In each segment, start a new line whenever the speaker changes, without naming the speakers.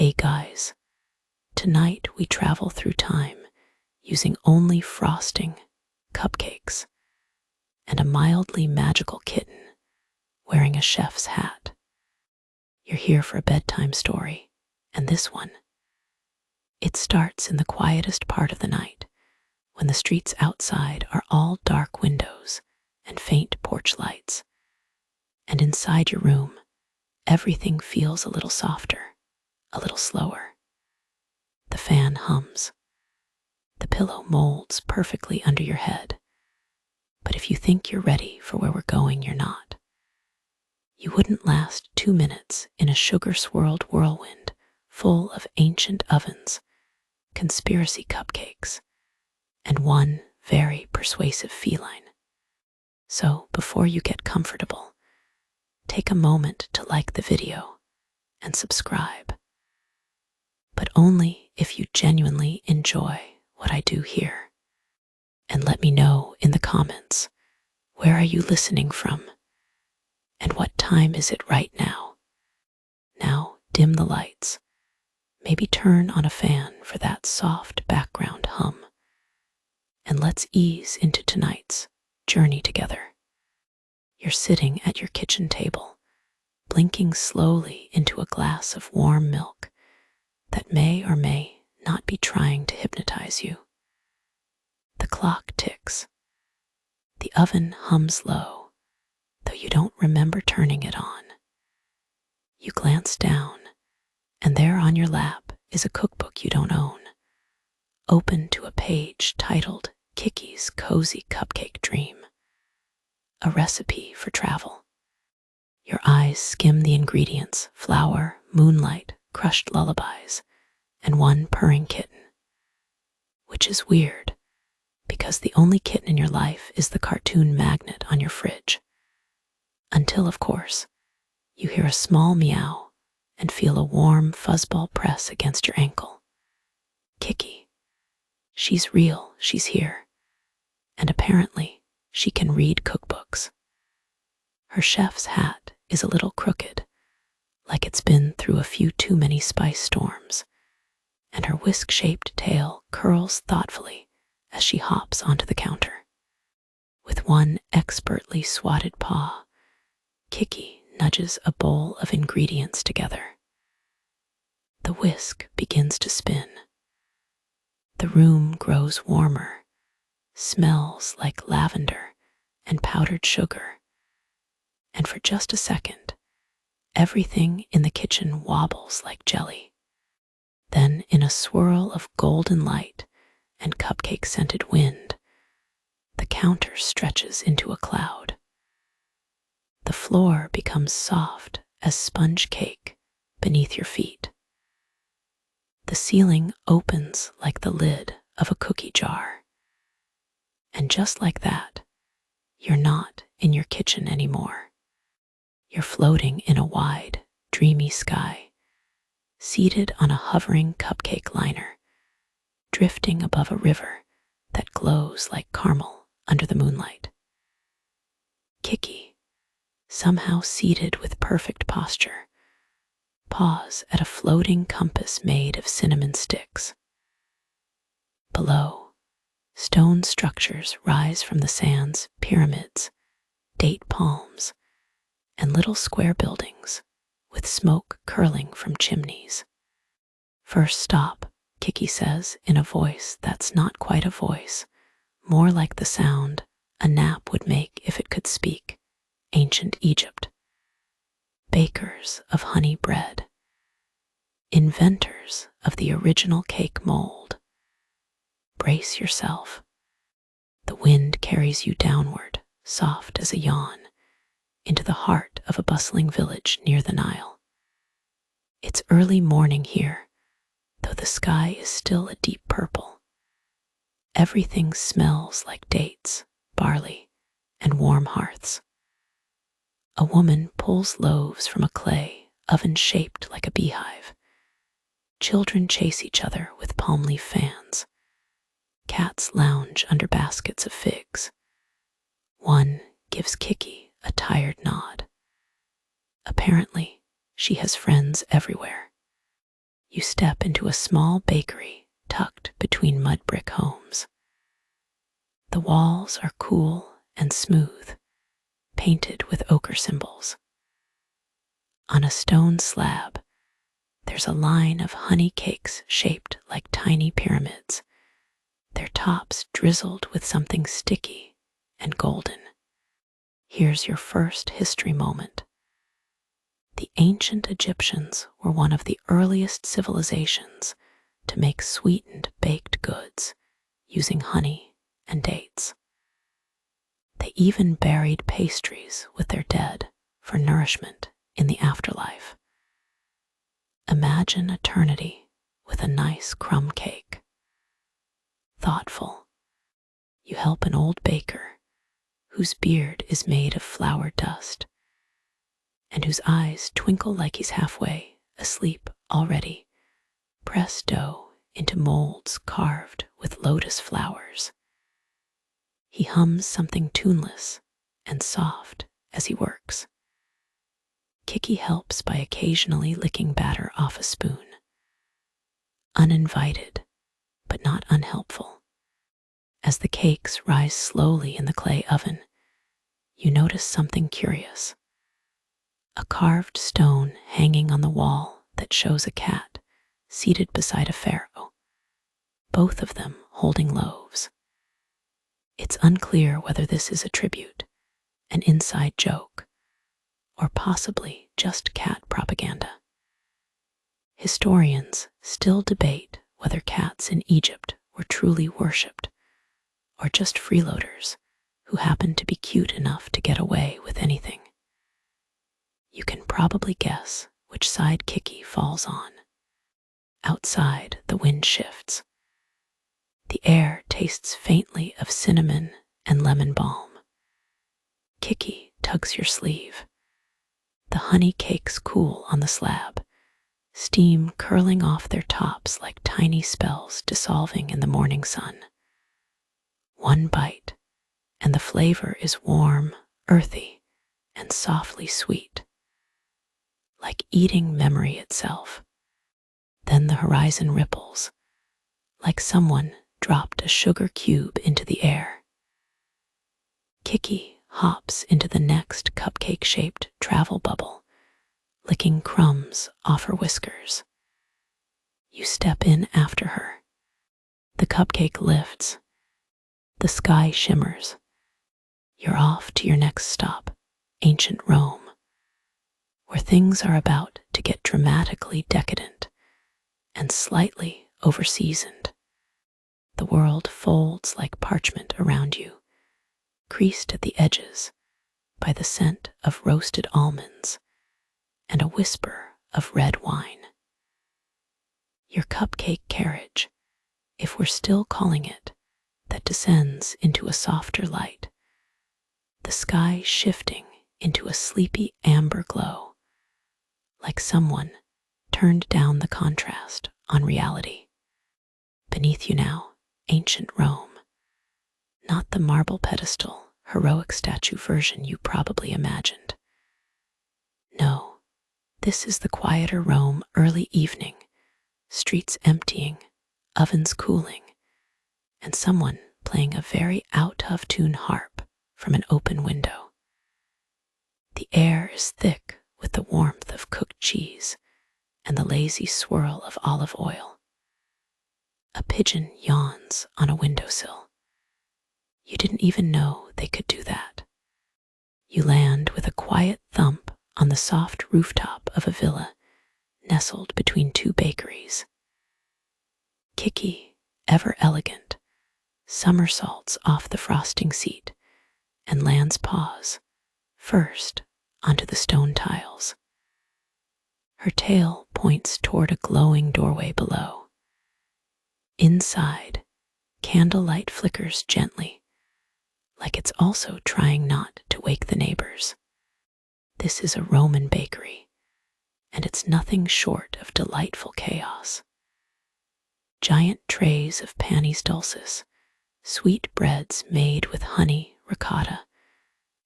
Hey guys, tonight we travel through time using only frosting, cupcakes, and a mildly magical kitten wearing a chef's hat. You're here for a bedtime story, and this one, it starts in the quietest part of the night when the streets outside are all dark windows and faint porch lights, and inside your room, everything feels a little softer, a little slower. The fan hums. The pillow molds perfectly under your head. But if you think you're ready for where we're going, you're not. You wouldn't last 2 minutes in a sugar-swirled whirlwind full of ancient ovens, conspiracy cupcakes, and one very persuasive feline. So before you get comfortable, take a moment to like the video and subscribe. But only if you genuinely enjoy what I do here. And let me know in the comments, where are you listening from? And what time is it right now? Now dim the lights. Maybe turn on a fan for that soft background hum. And let's ease into tonight's journey together. You're sitting at your kitchen table, blinking slowly into a glass of warm milk that may or may not be trying to hypnotize you. The clock ticks. The oven hums low, though you don't remember turning it on. You glance down, and there on your lap is a cookbook you don't own, open to a page titled Kiki's Cozy Cupcake Dream, a recipe for travel. Your eyes skim the ingredients: flour, moonlight, crushed lullabies, and one purring kitten. Which is weird, because the only kitten in your life is the cartoon magnet on your fridge. Until, of course, you hear a small meow and feel a warm fuzzball press against your ankle. Kiki. She's real, she's here. And apparently, she can read cookbooks. Her chef's hat is a little crooked, like it's been through a few too many spice storms, and her whisk-shaped tail curls thoughtfully as she hops onto the counter. With one expertly swatted paw, Kiki nudges a bowl of ingredients together. The whisk begins to spin. The room grows warmer, smells like lavender and powdered sugar, and for just a second, everything in the kitchen wobbles like jelly. Then, in a swirl of golden light and cupcake-scented wind, the counter stretches into a cloud. The floor becomes soft as sponge cake beneath your feet. The ceiling opens like the lid of a cookie jar. And just like that, you're not in your kitchen anymore. You're floating in a wide, dreamy sky, seated on a hovering cupcake liner, drifting above a river that glows like caramel under the moonlight. Kiki, somehow seated with perfect posture, paws at a floating compass made of cinnamon sticks. Below, stone structures rise from the sands: pyramids, date palms, and little square buildings with smoke curling from chimneys. First stop, Kiki says in a voice that's not quite a voice, more like the sound a gnat would make if it could speak: ancient Egypt. Bakers of honey bread, inventors of the original cake mold. Brace yourself. The wind carries you downward, soft as a yawn, into the heart of a bustling village near the Nile. It's early morning here, though the sky is still a deep purple. Everything smells like dates, barley, and warm hearths. A woman pulls loaves from a clay oven shaped like a beehive. Children chase each other with palm leaf fans. Cats lounge under baskets of figs. One gives Kiki a tired nod. Apparently, she has friends everywhere. you step into a small bakery tucked between mud brick homes. The walls are cool and smooth, painted with ochre symbols. On a stone slab, there's a line of honey cakes shaped like tiny pyramids, their tops drizzled with something sticky and golden. Here's your first history moment. The ancient Egyptians were one of the earliest civilizations to make sweetened baked goods using honey and dates. They even buried pastries with their dead for nourishment in the afterlife. Imagine eternity with a nice crumb cake. Thoughtful, you help an old baker whose beard is made of flour dust and whose eyes twinkle like he's halfway asleep already. Press dough into molds carved with lotus flowers. He hums something tuneless and soft as he works. Kiki helps by occasionally licking batter off a spoon. Uninvited, but not unhelpful. As the cakes rise slowly in the clay oven, you notice something curious. A carved stone hanging on the wall that shows a cat seated beside a pharaoh, both of them holding loaves. It's unclear whether this is a tribute, an inside joke, or possibly just cat propaganda. Historians still debate whether cats in Egypt were truly worshipped, or just freeloaders who happened to be cute enough to get away with anything. You can probably guess which side Kiki falls on. Outside, the wind shifts. The air tastes faintly of cinnamon and lemon balm. Kiki tugs your sleeve. The honey cakes cool on the slab, steam curling off their tops like tiny spells dissolving in the morning sun. One bite, and the flavor is warm, earthy, and softly sweet, like eating memory itself. Then the horizon ripples, like someone dropped a sugar cube into the air. Kiki hops into the next cupcake-shaped travel bubble, licking crumbs off her whiskers. You step in after her. The cupcake lifts. The sky shimmers. You're off to your next stop, ancient Rome, where things are about to get dramatically decadent and slightly overseasoned. The world folds like parchment around you, creased at the edges by the scent of roasted almonds and a whisper of red wine. Your cupcake carriage, if we're still calling it, that descends into a softer light, the sky shifting into a sleepy amber glow, like someone turned down the contrast on reality. Beneath you now, ancient Rome, not the marble pedestal, heroic statue version you probably imagined. No, this is the quieter Rome early evening, streets emptying, ovens cooling, and someone playing a very out-of-tune harp from an open window. The air is thick with the warmth of cooked cheese and the lazy swirl of olive oil. A pigeon yawns on a windowsill. You didn't even know they could do that. You land with a quiet thump on the soft rooftop of a villa nestled between two bakeries. Kiki, ever elegant, somersaults off the frosting seat and lands paws first onto the stone tiles. Her tail points toward a glowing doorway below. Inside, candlelight flickers gently, like it's also trying not to wake the neighbors. This is a Roman bakery, and it's nothing short of delightful chaos. Giant trays of panis dulcis, sweet breads made with honey, ricotta,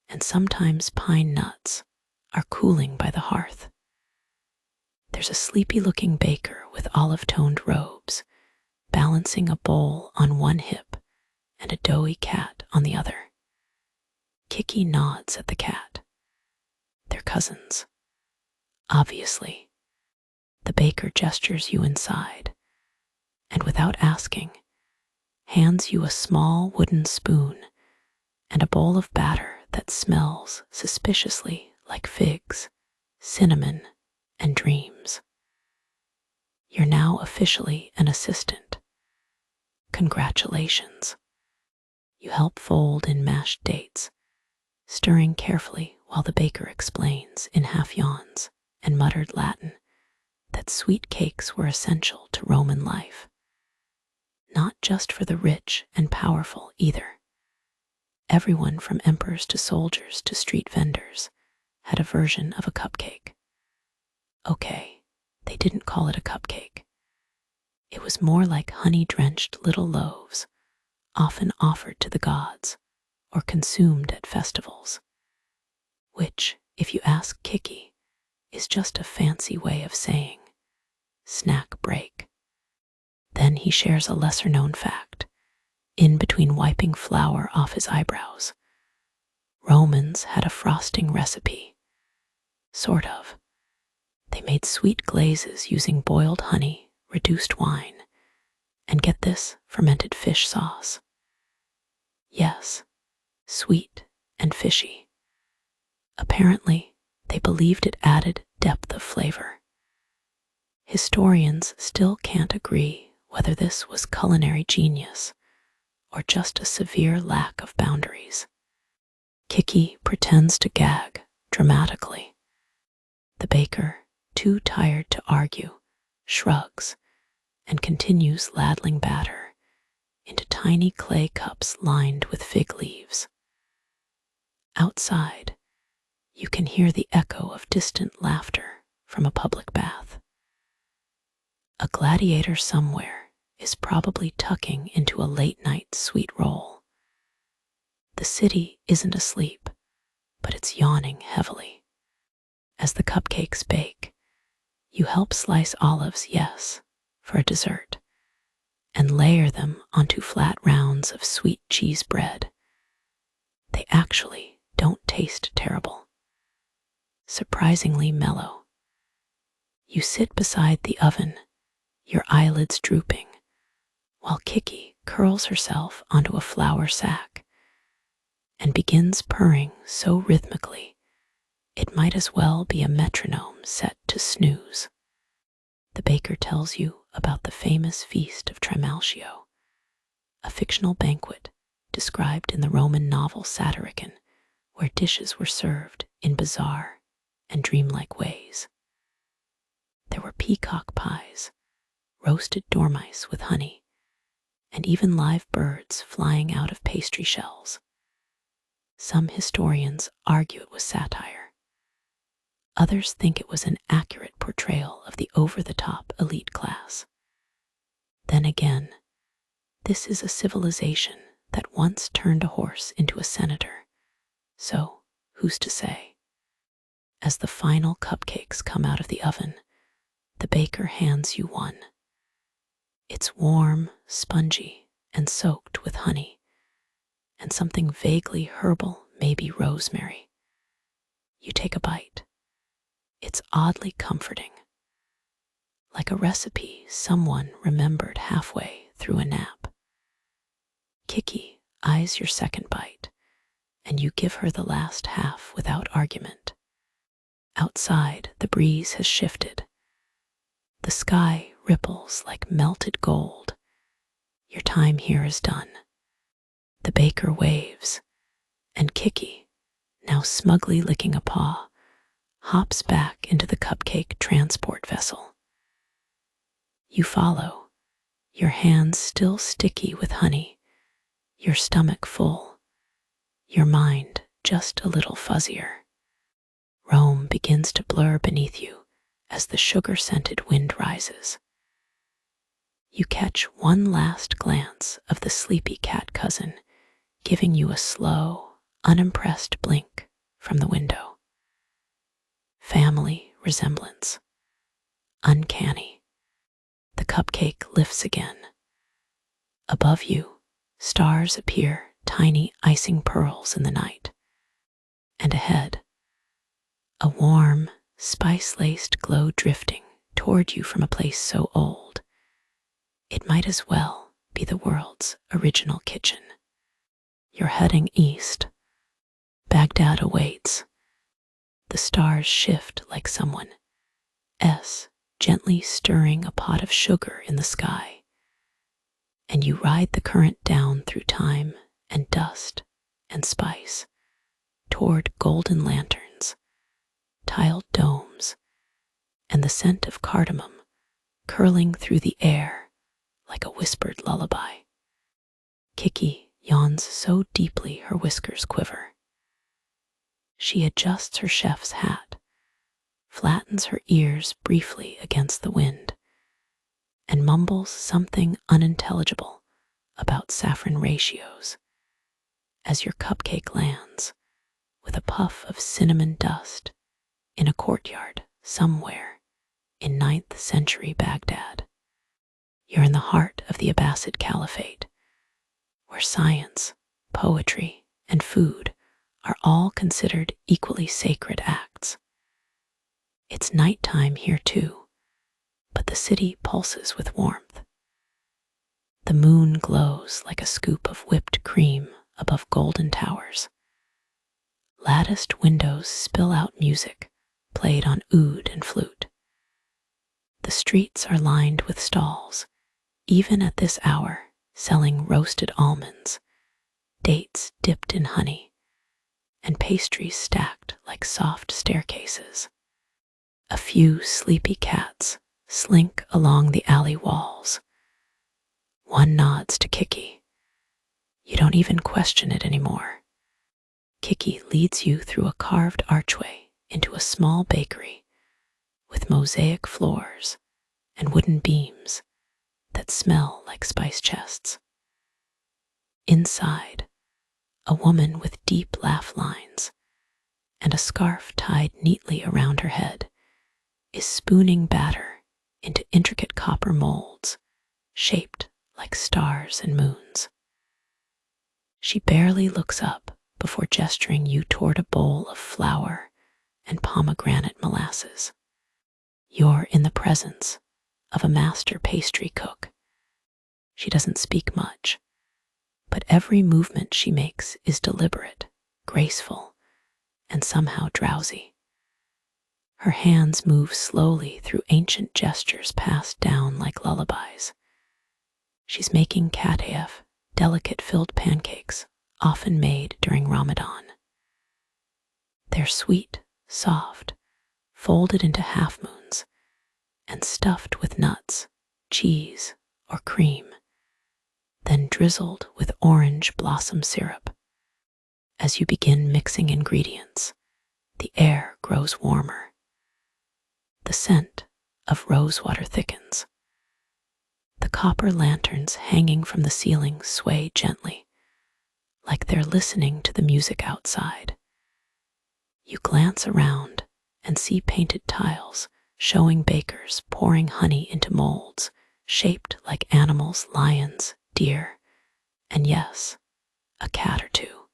and sometimes pine nuts, are cooling by the hearth. there's a sleepy-looking baker with olive-toned robes, balancing a bowl on one hip and a doughy cat on the other. Kiki nods at the cat. They're cousins. Obviously. The baker gestures you inside, and without asking, hands you a small wooden spoon and a bowl of batter that smells suspiciously like figs, cinnamon, and dreams. You're now officially an assistant. Congratulations. You help fold in mashed dates, stirring carefully while the baker explains in half yawns and muttered Latin that sweet cakes were essential to Roman life. Not just for the rich and powerful either. Everyone from emperors to soldiers to street vendors had a version of a cupcake. Okay, they didn't call it a cupcake. It was more like honey-drenched little loaves, often offered to the gods or consumed at festivals, which, if you ask Kiki, is just a fancy way of saying snack break. Then he shares a lesser-known fact, in between wiping flour off his eyebrows. Romans had a frosting recipe. Sort of. They made sweet glazes using boiled honey, reduced wine, and get this, fermented fish sauce. Yes, sweet and fishy. Apparently, they believed it added depth of flavor. Historians still can't agree whether this was culinary genius or just a severe lack of boundaries. Kiki pretends to gag dramatically. The baker, too tired to argue, shrugs and continues ladling batter into tiny clay cups lined with fig leaves. Outside, you can hear the echo of distant laughter from a public bath. A gladiator somewhere is probably tucking into a late-night sweet roll. The city isn't asleep, but it's yawning heavily. As the cupcakes bake, you help slice olives, yes, for a dessert, and layer them onto flat rounds of sweet cheese bread. They actually don't taste terrible. Surprisingly mellow. You sit beside the oven, your eyelids drooping, while Kiki curls herself onto a flour sack and begins purring so rhythmically it might as well be a metronome set to snooze. The baker tells you about the famous feast of Trimalchio, a fictional banquet described in the Roman novel Satyricon, where dishes were served in bizarre and dreamlike ways. There were peacock pies, roasted dormice with honey, and even live birds flying out of pastry shells. Some historians argue it was satire. Others think it was an accurate portrayal of the over-the-top elite class. Then again, this is a civilization that once turned a horse into a senator, so who's to say? As the final cupcakes come out of the oven, the baker hands you one. It's warm, spongy, and soaked with honey, and something vaguely herbal, maybe rosemary. You take a bite. It's oddly comforting, like a recipe someone remembered halfway through a nap. Kiki eyes your second bite, and you give her the last half without argument. Outside, the breeze has shifted. The sky ripples like melted gold. Your time here is done. The baker waves, and Kiki, now smugly licking a paw, hops back into the cupcake transport vessel. You follow, your hands still sticky with honey, your stomach full, your mind just a little fuzzier. Rome begins to blur beneath you as the sugar-scented wind rises. You catch one last glance of the sleepy cat cousin, giving you a slow, unimpressed blink from the window. Family resemblance. uncanny. The cupcake lifts again. Above you, stars appear, tiny icing pearls in the night. And ahead, a warm, spice-laced glow drifting toward you from a place so old, it might as well be the world's original kitchen. You're heading east. Baghdad awaits. The stars shift like someone gently stirring a pot of sugar in the sky. And you ride the current down through time and dust and spice toward golden lanterns, tiled domes, and the scent of cardamom curling through the air like a whispered lullaby. Kiki yawns so deeply her whiskers quiver. She adjusts her chef's hat, flattens her ears briefly against the wind, and mumbles something unintelligible about saffron ratios as your cupcake lands with a puff of cinnamon dust in a courtyard somewhere in 9th century Baghdad. You're in the heart of the Abbasid Caliphate, where science, poetry, and food are all considered equally sacred acts. It's nighttime here too, but the city pulses with warmth. The moon glows like a scoop of whipped cream above golden towers. Latticed windows spill out music played on oud and flute. The streets are lined with stalls, even at this hour, selling roasted almonds, dates dipped in honey, and pastries stacked like soft staircases. A few sleepy cats slink along the alley walls. One nods to Kiki. You don't even question it anymore. Kiki leads you through a carved archway into a small bakery with mosaic floors and wooden beams that smell like spice chests. Inside, a woman with deep laugh lines and a scarf tied neatly around her head is spooning batter into intricate copper molds shaped like stars and moons. She barely looks up before gesturing you toward a bowl of flour and pomegranate molasses. You're in the presence of a master pastry cook. She doesn't speak much, but every movement she makes is deliberate, graceful, and somehow drowsy. Her hands move slowly through ancient gestures passed down like lullabies. She's making katayef, delicate filled pancakes, often made during Ramadan. They're sweet, soft, folded into half moons, and stuffed with nuts, cheese, or cream, then drizzled with orange blossom syrup. As you begin mixing ingredients, the air grows warmer. The scent of rosewater thickens. The copper lanterns hanging from the ceiling sway gently, like they're listening to the music outside. You glance around and see painted tiles showing bakers pouring honey into molds shaped like animals, lions, deer, and yes, a cat or two.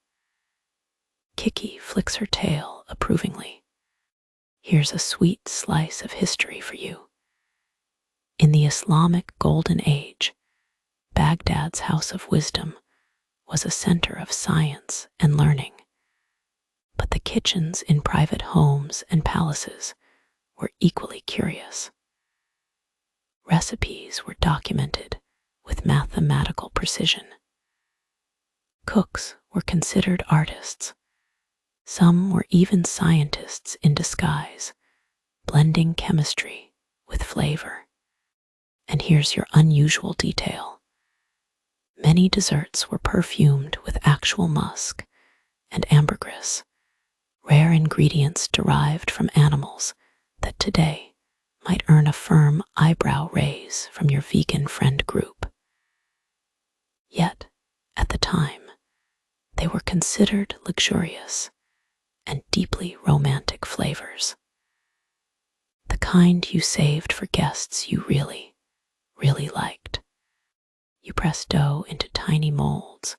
Kiki flicks her tail approvingly. Here's a sweet slice of history for you. In the Islamic Golden Age, Baghdad's House of Wisdom was a center of science and learning, but the kitchens in private homes and palaces were equally curious. Recipes were documented with mathematical precision. Cooks were considered artists. Some were even scientists in disguise, blending chemistry with flavor. And here's your unusual detail. Many desserts were perfumed with actual musk and ambergris, rare ingredients derived from animals that today might earn a firm eyebrow raise from your vegan friend group. Yet, at the time, they were considered luxurious and deeply romantic flavors. The kind you saved for guests you really, really liked. You press dough into tiny molds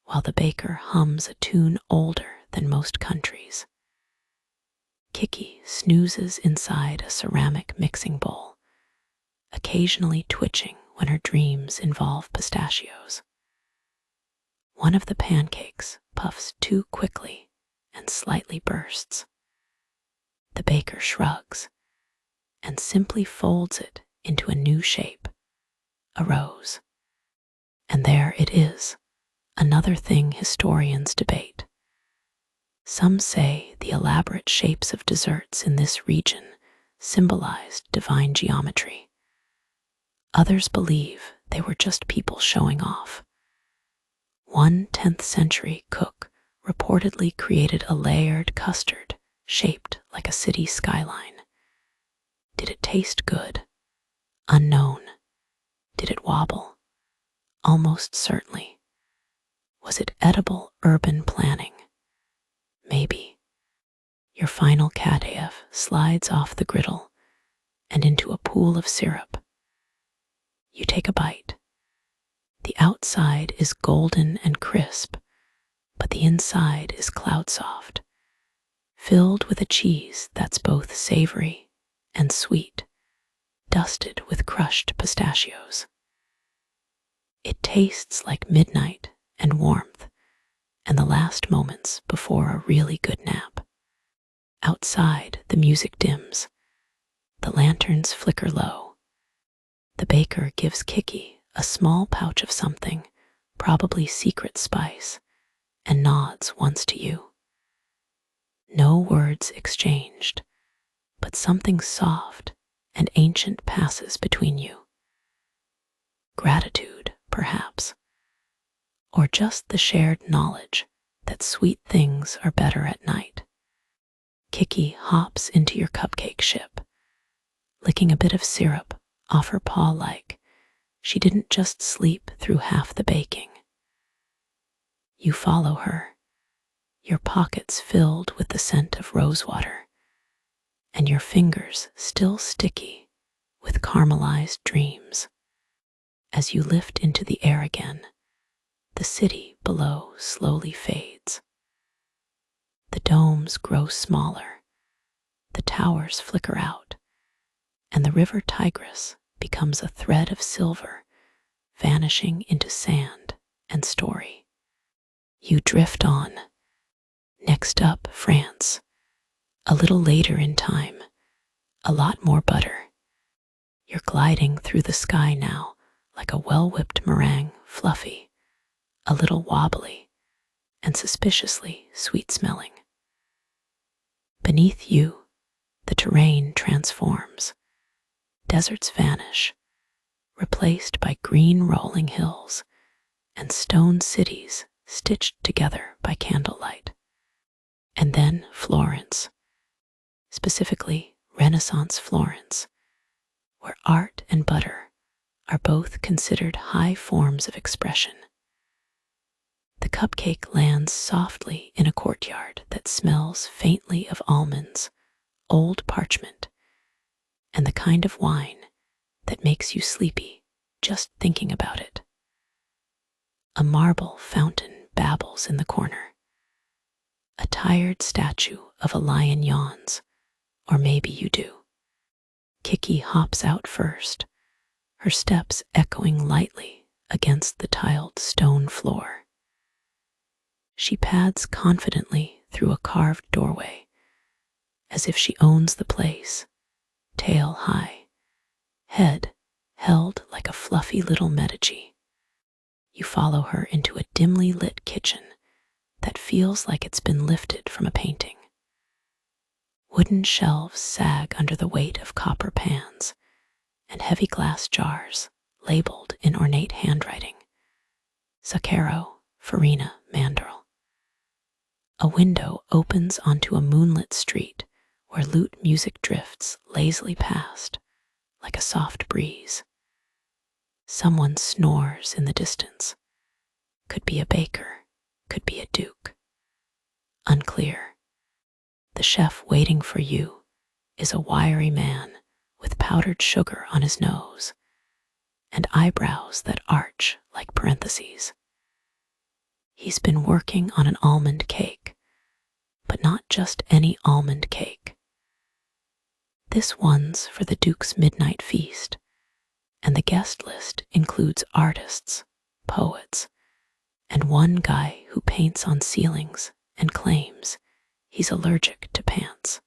while the baker hums a tune older than most countries. Kiki snoozes inside a ceramic mixing bowl, occasionally twitching when her dreams involve pistachios. One of the pancakes puffs too quickly and slightly bursts. The baker shrugs and simply folds it into a new shape, a rose. And there it is, another thing historians debate. Some say the elaborate shapes of desserts in this region symbolized divine geometry. Others believe they were just people showing off. One 10th century cook reportedly created a layered custard shaped like a city skyline. Did it taste good? Unknown. Did it wobble? Almost certainly. Was it edible urban planning? Maybe. Your final Kadaev slides off the griddle and into a pool of syrup. You take a bite. The outside is golden and crisp, but the inside is cloud soft, filled with a cheese that's both savory and sweet, dusted with crushed pistachios. It tastes like midnight and warmth, and the last moments before a really good nap. Outside, the music dims. The lanterns flicker low. The baker gives Kiki a small pouch of something, probably secret spice, and nods once to you. No words exchanged, but something soft and ancient passes between you. Gratitude, perhaps, or just the shared knowledge that sweet things are better at night. Kiki hops into your cupcake ship, licking a bit of syrup off her paw like she didn't just sleep through half the baking. You follow her, your pockets filled with the scent of rosewater, and your fingers still sticky with caramelized dreams. As you lift into the air again, the city below slowly fades. The domes grow smaller, the towers flicker out, and the river Tigris becomes a thread of silver, vanishing into sand and story. You drift on. Next up, France. A little later in time, a lot more butter. You're gliding through the sky now like a well-whipped meringue, fluffy, a little wobbly, and suspiciously sweet-smelling. Beneath you, the terrain transforms. Deserts vanish, replaced by green rolling hills and stone cities stitched together by candlelight. And then Florence, specifically Renaissance Florence, where art and butter are both considered high forms of expression. The cupcake lands softly in a courtyard that smells faintly of almonds, old parchment, and the kind of wine that makes you sleepy just thinking about it. A marble fountain babbles in the corner. A tired statue of a lion yawns, or maybe you do. Kiki hops out first, her steps echoing lightly against the tiled stone floor. She pads confidently through a carved doorway, as if she owns the place, tail high, head held like a fluffy little Medici. You follow her into a dimly lit kitchen that feels like it's been lifted from a painting. Wooden shelves sag under the weight of copper pans and heavy glass jars labeled in ornate handwriting. Zucchero, farina, mandorl. A window opens onto a moonlit street where lute music drifts lazily past like a soft breeze. Someone snores in the distance. Could be a baker, could be a duke. Unclear. The chef waiting for you is a wiry man with powdered sugar on his nose and eyebrows that arch like parentheses. He's been working on an almond cake, but not just any almond cake. This one's for the Duke's midnight feast, and the guest list includes artists, poets, and one guy who paints on ceilings and claims he's allergic to pants.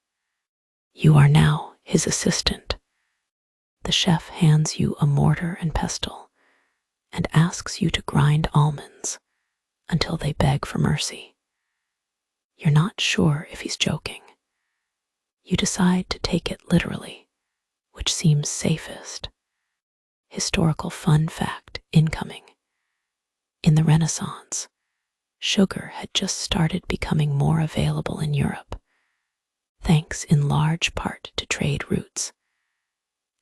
You are now his assistant. The chef hands you a mortar and pestle and asks you to grind almonds until they beg for mercy. You're not sure if he's joking. You decide to take it literally, which seems safest. Historical fun fact incoming. In the Renaissance, sugar had just started becoming more available in Europe, thanks in large part to trade routes.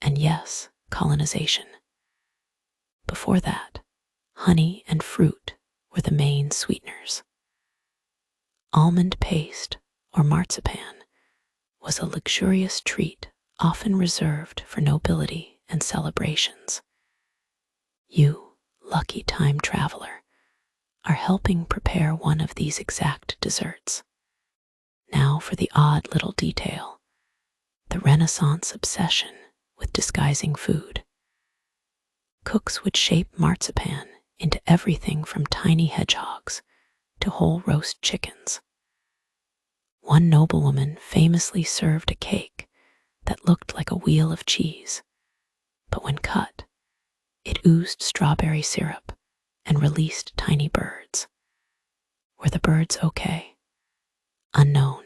And yes, colonization. Before that, honey and fruit were the main sweeteners. Almond paste, or marzipan, was a luxurious treat often reserved for nobility and celebrations. You, lucky time traveler, are helping prepare one of these exact desserts. Now for the odd little detail, the Renaissance obsession with disguising food. Cooks would shape marzipan into everything from tiny hedgehogs to whole roast chickens. One noblewoman famously served a cake that looked like a wheel of cheese, but when cut, it oozed strawberry syrup and released tiny birds. Were the birds okay? Unknown.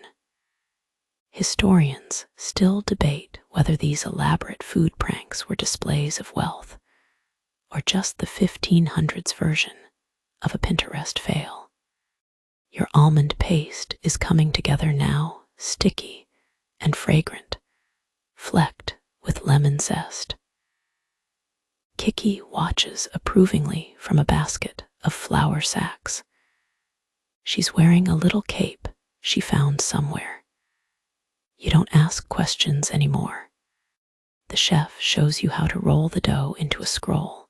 Historians still debate whether these elaborate food pranks were displays of wealth or just the 1500s version of a Pinterest fail. Your almond paste is coming together now, sticky and fragrant, flecked with lemon zest. Kiki watches approvingly from a basket of flour sacks. She's wearing a little cape she found somewhere. You don't ask questions anymore. The chef shows you how to roll the dough into a scroll,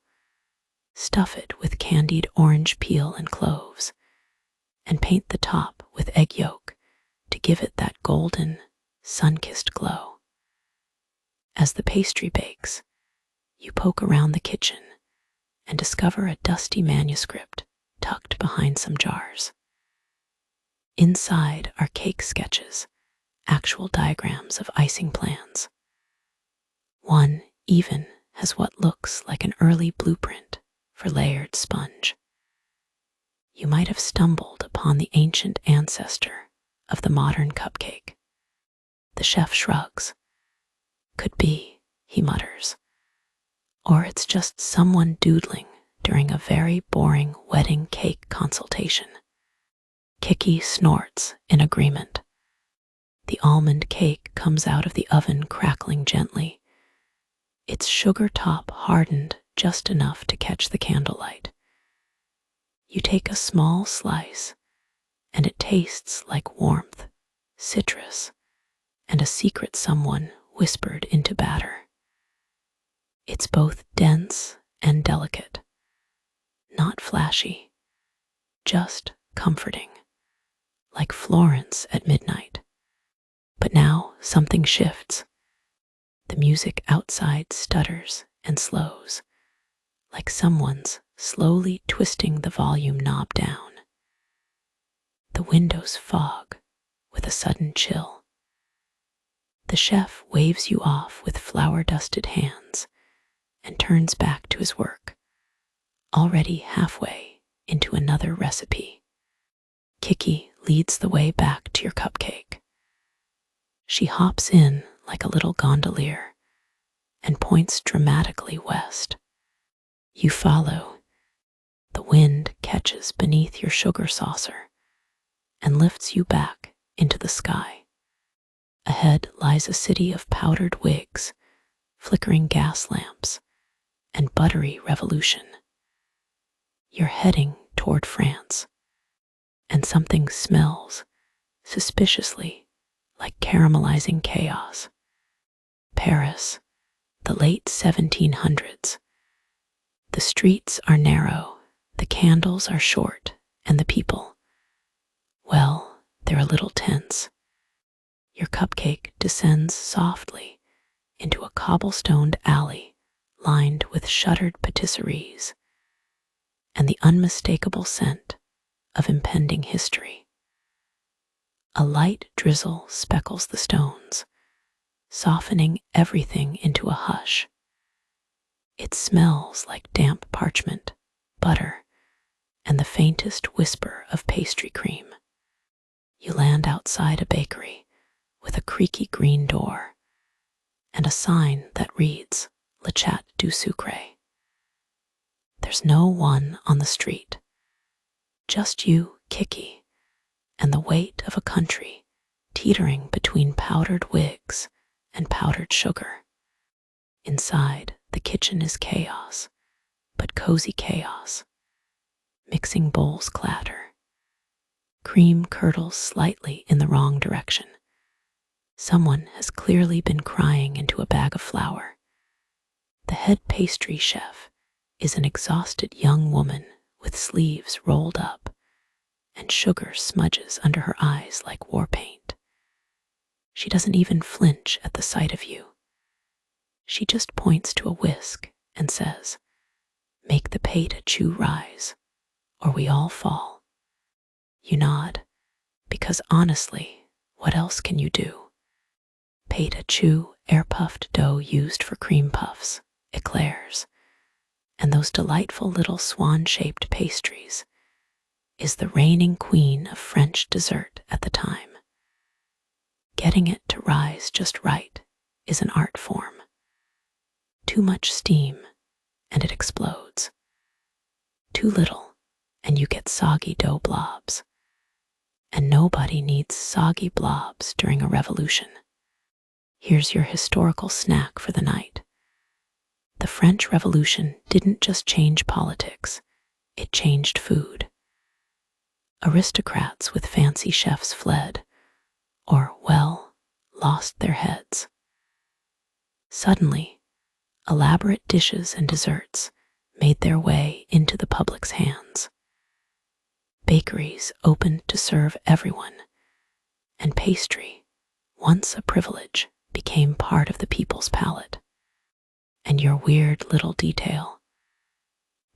stuff it with candied orange peel and cloves, and paint the top with egg yolk to give it that golden, sun-kissed glow. As the pastry bakes, you poke around the kitchen and discover a dusty manuscript tucked behind some jars. Inside are cake sketches, actual diagrams of icing plans. One even has what looks like an early blueprint for layered sponge. You might have stumbled upon the ancient ancestor of the modern cupcake. The chef shrugs. Could be, he mutters. Or it's just someone doodling during a very boring wedding cake consultation. Kiki snorts in agreement. The almond cake comes out of the oven crackling gently, its sugar top hardened just enough to catch the candlelight. You take a small slice, and it tastes like warmth, citrus, and a secret someone whispered into batter. It's both dense and delicate, not flashy, just comforting, like Florence at midnight. But now something shifts. The music outside stutters and slows, like someone's slowly twisting the volume knob down. The windows fog with a sudden chill. The chef waves you off with flour-dusted hands and turns back to his work, already halfway into another recipe. Kiki leads the way back to your cupcake. She hops in like a little gondolier and points dramatically west. You follow. The wind catches beneath your sugar saucer and lifts you back into the sky. Ahead lies a city of powdered wigs, flickering gas lamps, and buttery revolution. You're heading toward France, and something smells suspiciously like caramelizing chaos. Paris, the late 1700s. The streets are narrow, the candles are short, and the people, well, they're a little tense. Your cupcake descends softly into a cobblestoned alley lined with shuttered patisseries and the unmistakable scent of impending history. A light drizzle speckles the stones, softening everything into a hush. It smells like damp parchment, butter, and the faintest whisper of pastry cream. You land outside a bakery with a creaky green door and a sign that reads Le Chat du Sucre. There's no one on the street, just you, Kiki, and the weight of a country teetering between powdered wigs and powdered sugar. Inside, the kitchen is chaos, but cozy chaos. Mixing bowls clatter. Cream curdles slightly in the wrong direction. Someone has clearly been crying into a bag of flour. The head pastry chef is an exhausted young woman with sleeves rolled up and sugar smudges under her eyes like war paint. She doesn't even flinch at the sight of you. She just points to a whisk and says, "Make the pate-a-chew rise, or we all fall." You nod, because honestly, what else can you do? Pate-a-chew, air-puffed dough used for cream puffs, eclairs, and those delightful little swan-shaped pastries, is the reigning queen of French dessert at the time. Getting it to rise just right is an art form. Too much steam, and it explodes. Too little, and you get soggy dough blobs. And nobody needs soggy blobs during a revolution. Here's your historical snack for the night. The French Revolution didn't just change politics, it changed food. Aristocrats with fancy chefs fled, or, well, lost their heads. Suddenly, elaborate dishes and desserts made their way into the public's hands. Bakeries opened to serve everyone, and pastry, once a privilege, became part of the people's palate. And your weird little detail,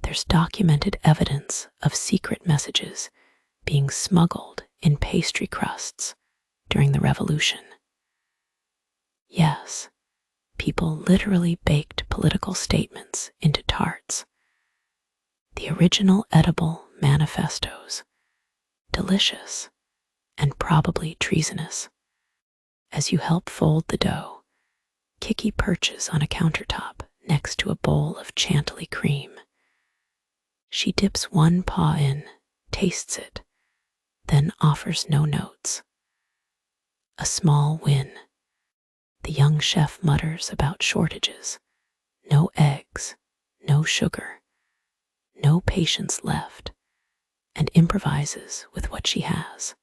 there's documented evidence of secret messages being smuggled in pastry crusts during the revolution. Yes, people literally baked political statements into tarts. The original edible manifestos, delicious and probably treasonous. As you help fold the dough, Kiki perches on a countertop next to a bowl of chantilly cream. She dips one paw in, tastes it, then offers no notes. A small win. The young chef mutters about shortages. No eggs, no sugar, no patience left, and improvises with what she has.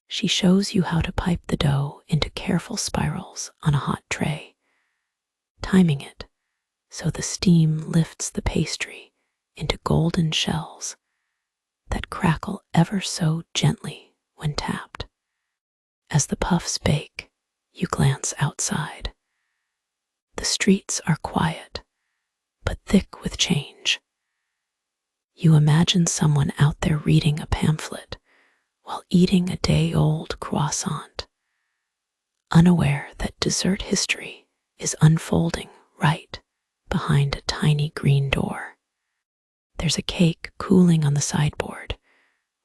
She shows you how to pipe the dough into careful spirals on a hot tray, timing it so the steam lifts the pastry into golden shells that crackle ever so gently when tapped. As the puffs bake, you glance outside. The streets are quiet, but thick with change. You imagine someone out there reading a pamphlet while eating a day-old croissant, unaware that dessert history is unfolding right behind a tiny green door. There's a cake cooling on the sideboard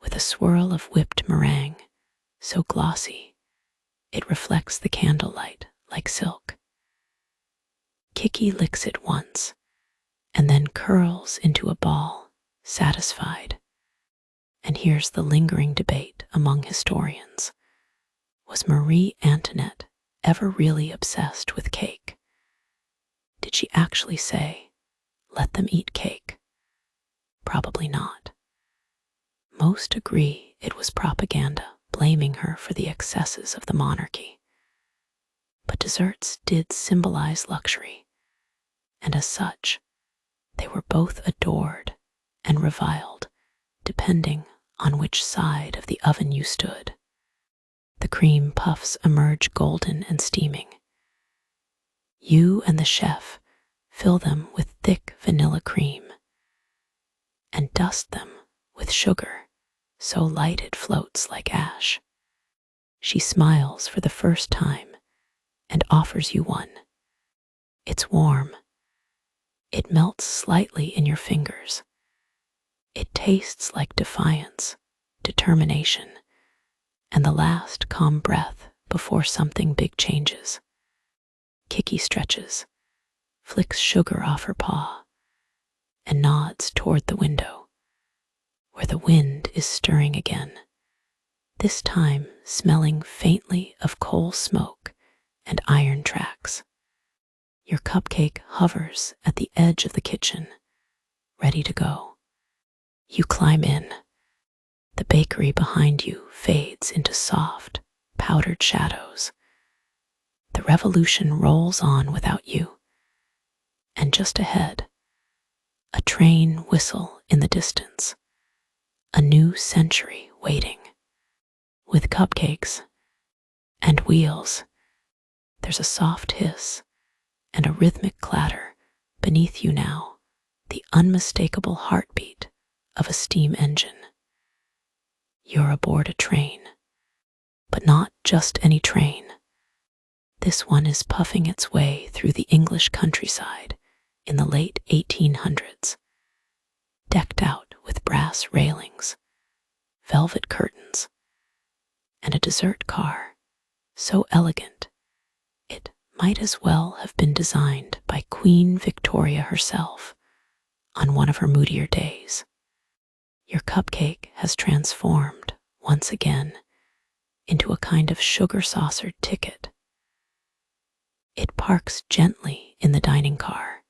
with a swirl of whipped meringue, so glossy it reflects the candlelight like silk. Kiki licks it once and then curls into a ball, satisfied. And here's the lingering debate among historians. Was Marie Antoinette ever really obsessed with cake? Did she actually say, "Let them eat cake"? Probably not. Most agree it was propaganda, blaming her for the excesses of the monarchy. But desserts did symbolize luxury, and as such, they were both adored and reviled, depending on which side of the oven you stood. The cream puffs emerge golden and steaming. You and the chef fill them with thick vanilla cream and dust them with sugar so light it floats like ash. She smiles for the first time and offers you one. It's warm. It melts slightly in your fingers. It tastes like defiance, determination, and the last calm breath before something big changes. Kiki stretches, flicks sugar off her paw, and nods toward the window, where the wind is stirring again, this time smelling faintly of coal smoke and iron tracks. Your cupcake hovers at the edge of the kitchen, ready to go. You climb in. The bakery behind you fades into soft, powdered shadows. The revolution rolls on without you. And just ahead, a train whistle in the distance, a new century waiting. With cupcakes and wheels, there's a soft hiss and a rhythmic clatter beneath you now, the unmistakable heartbeat of a steam engine. You're aboard a train, but not just any train. This one is puffing its way through the English countryside in the late 1800s, decked out with brass railings, velvet curtains, and a dessert car so elegant it might as well have been designed by Queen Victoria herself on one of her moodier days. Your cupcake has transformed once again into a kind of sugar saucered ticket. It parks gently in the dining car,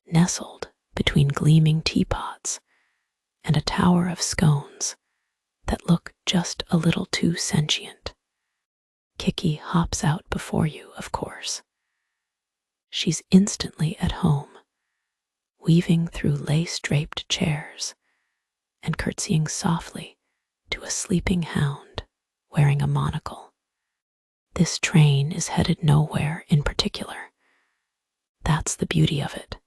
nestled between gleaming teapots and a tower of scones that look just a little too sentient. Kiki hops out before you, of course. She's instantly at home, weaving through lace-draped chairs and curtsying softly to a sleeping hound wearing a monocle. This train is headed nowhere in particular. That's the beauty of it.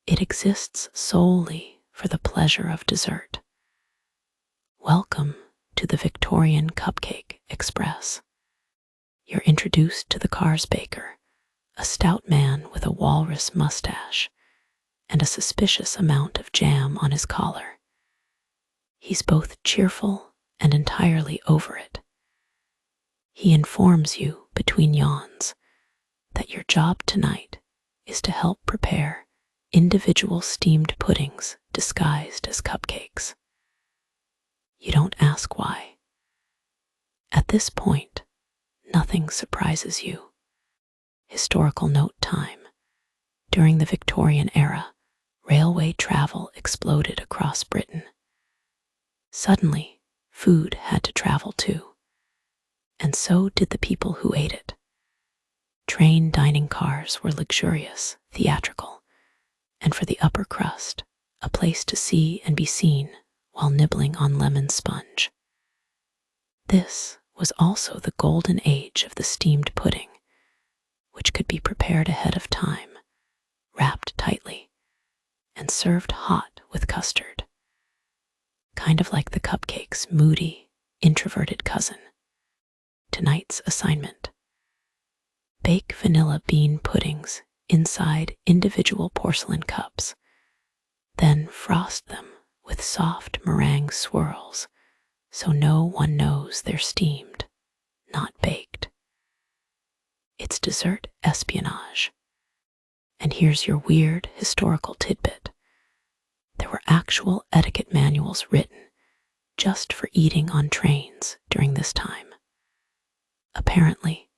It exists solely for the pleasure of dessert. Welcome to the Victorian Cupcake Express. You're introduced to the car's baker, a stout man with a walrus mustache and a suspicious amount of jam on his collar. He's both cheerful and entirely over it. He informs you between yawns that your job tonight is to help prepare individual steamed puddings disguised as cupcakes. You don't ask why. At this point, nothing surprises you. Historical note time. During the Victorian era, railway travel exploded across Britain. Suddenly, food had to travel too, and so did the people who ate it. Train dining cars were luxurious, theatrical, and for the upper crust, a place to see and be seen while nibbling on lemon sponge. This was also the golden age of the steamed pudding, which could be prepared ahead of time, wrapped tightly, and served hot with custard. Kind of like the cupcake's moody, introverted cousin. Tonight's assignment: bake vanilla bean puddings inside individual porcelain cups, then frost them with soft meringue swirls so no one knows they're steamed, not baked. It's dessert espionage. And here's your weird historical tidbit. There were actual etiquette manuals written just for eating on trains during this time. Apparently,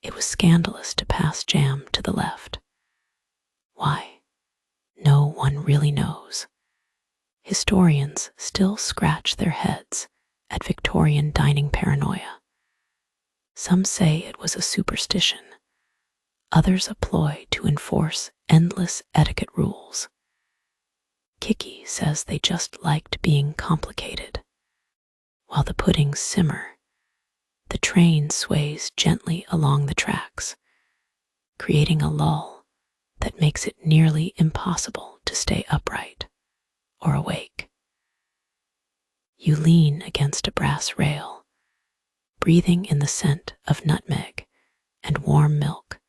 it was scandalous to pass jam to the left. Why? No one really knows. Historians still scratch their heads at Victorian dining paranoia. Some say it was a superstition. Others a ploy to enforce endless etiquette rules. Kiki says they just liked being complicated. While the puddings simmer, the train sways gently along the tracks, creating a lull that makes it nearly impossible to stay upright or awake. You lean against a brass rail, breathing in the scent of nutmeg and warm milk,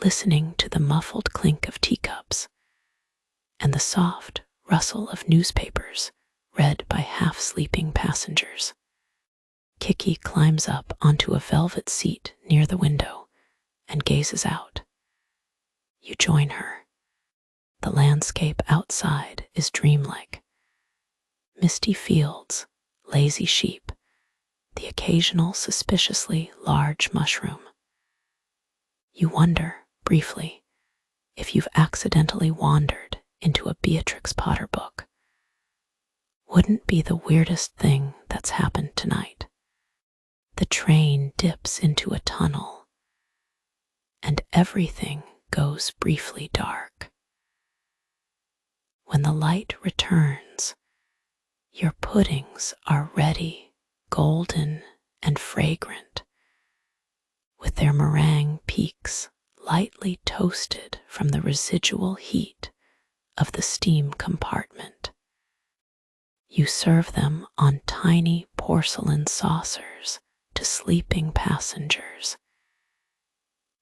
listening to the muffled clink of teacups and the soft rustle of newspapers read by half-sleeping passengers. Kiki climbs up onto a velvet seat near the window and gazes out. You join her. The landscape outside is dreamlike. Misty fields, lazy sheep, the occasional suspiciously large mushroom. You wonder, briefly, if you've accidentally wandered into a Beatrix Potter book. Wouldn't be the weirdest thing that's happened tonight. The train dips into a tunnel, and everything goes briefly dark. When the light returns, your puddings are ready, golden and fragrant, with their meringue peaks lightly toasted from the residual heat of the steam compartment. You serve them on tiny porcelain saucers to sleeping passengers,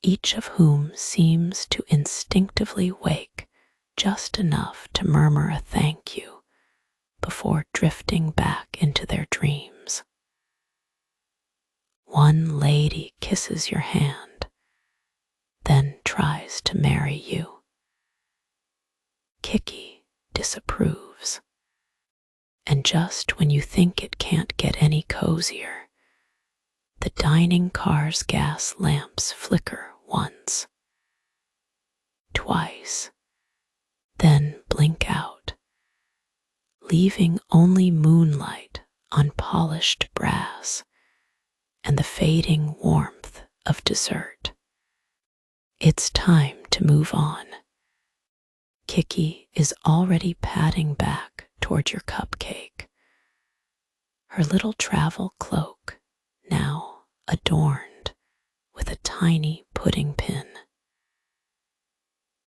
each of whom seems to instinctively wake just enough to murmur a thank you before drifting back into their dreams. One lady kisses your hand, then tries to marry you. Kiki disapproves. And just when you think it can't get any cozier, the dining car's gas lamps flicker once, twice, then blink out, leaving only moonlight on polished brass and the fading warmth of dessert. It's time to move on. Kiki is already padding back toward your cupcake, her little travel cloak now adorned with a tiny pudding pin.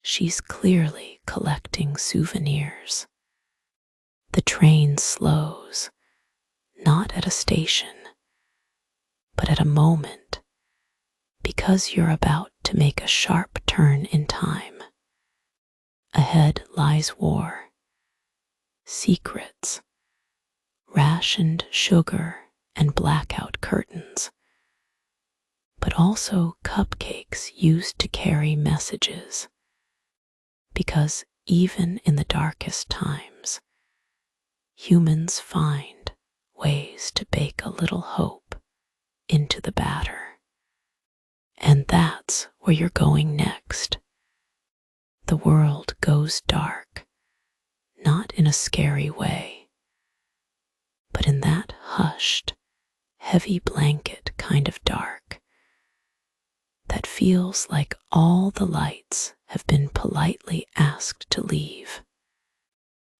She's clearly collecting souvenirs. The train slows, not at a station, but at a moment, because you're about to make a sharp turn in time. Ahead lies war, secrets, rationed sugar and blackout curtains, but also cupcakes used to carry messages. Because even in the darkest times, humans find ways to bake a little hope into the batter. And that's where you're going next. The world goes dark, not in a scary way, but in that hushed, heavy blanket kind of dark that feels like all the lights have been politely asked to leave.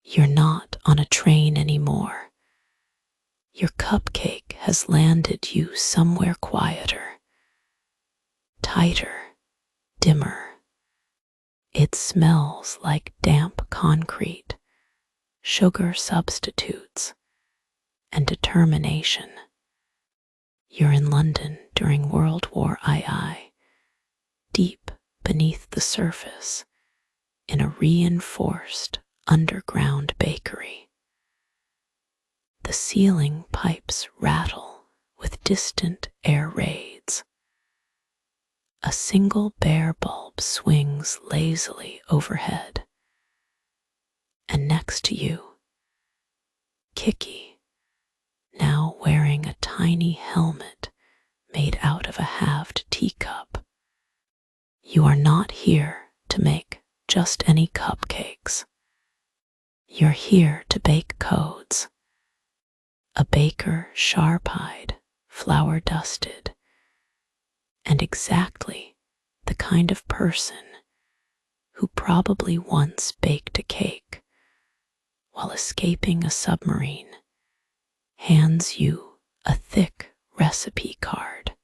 You're not on a train anymore. Your cupcake has landed you somewhere quieter, tighter, dimmer. It smells like damp concrete, sugar substitutes, and determination. You're in London during World War II, deep beneath the surface, in a reinforced underground bakery. The ceiling pipes rattle with distant air raids. A single bare bulb swings lazily overhead. And next to you, Kiki, now wearing a tiny helmet made out of a halved teacup. You are not here to make just any cupcakes. You're here to bake codes. A baker sharp-eyed, flour-dusted, and exactly the kind of person who probably once baked a cake while escaping a submarine hands you a thick recipe card.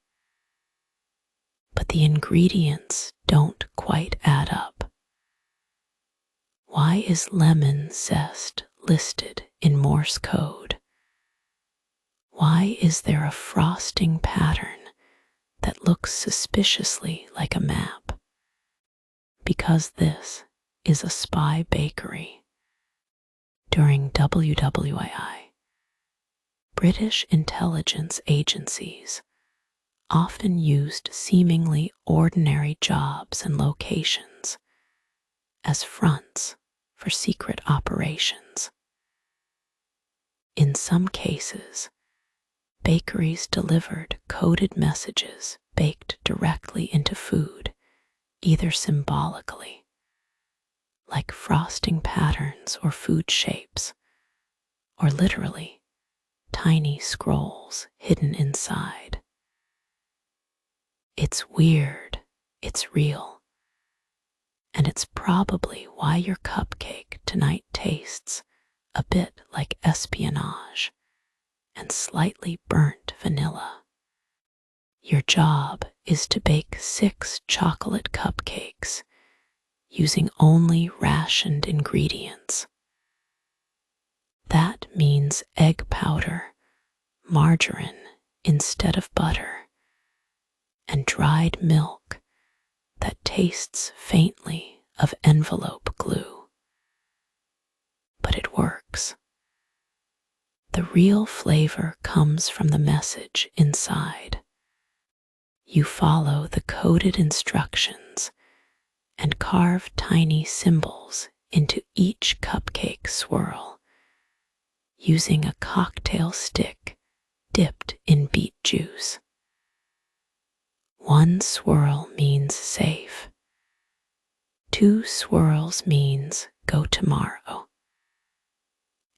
But the ingredients don't quite add up. Why is lemon zest listed in Morse code? Why is there a frosting pattern that looks suspiciously like a map? Because this is a spy bakery. During WWII, British intelligence agencies often used seemingly ordinary jobs and locations as fronts for secret operations. In some cases, bakeries delivered coded messages baked directly into food, either symbolically, like frosting patterns or food shapes, or literally, tiny scrolls hidden inside. It's weird, it's real, and it's probably why your cupcake tonight tastes a bit like espionage and slightly burnt vanilla. Your job is to bake 6 chocolate cupcakes using only rationed ingredients. That means egg powder, margarine instead of butter, and dried milk that tastes faintly of envelope glue. But it works. The real flavor comes from the message inside. You follow the coded instructions and carve tiny symbols into each cupcake swirl, using a cocktail stick dipped in beet juice. 1 swirl means safe. 2 swirls means go tomorrow.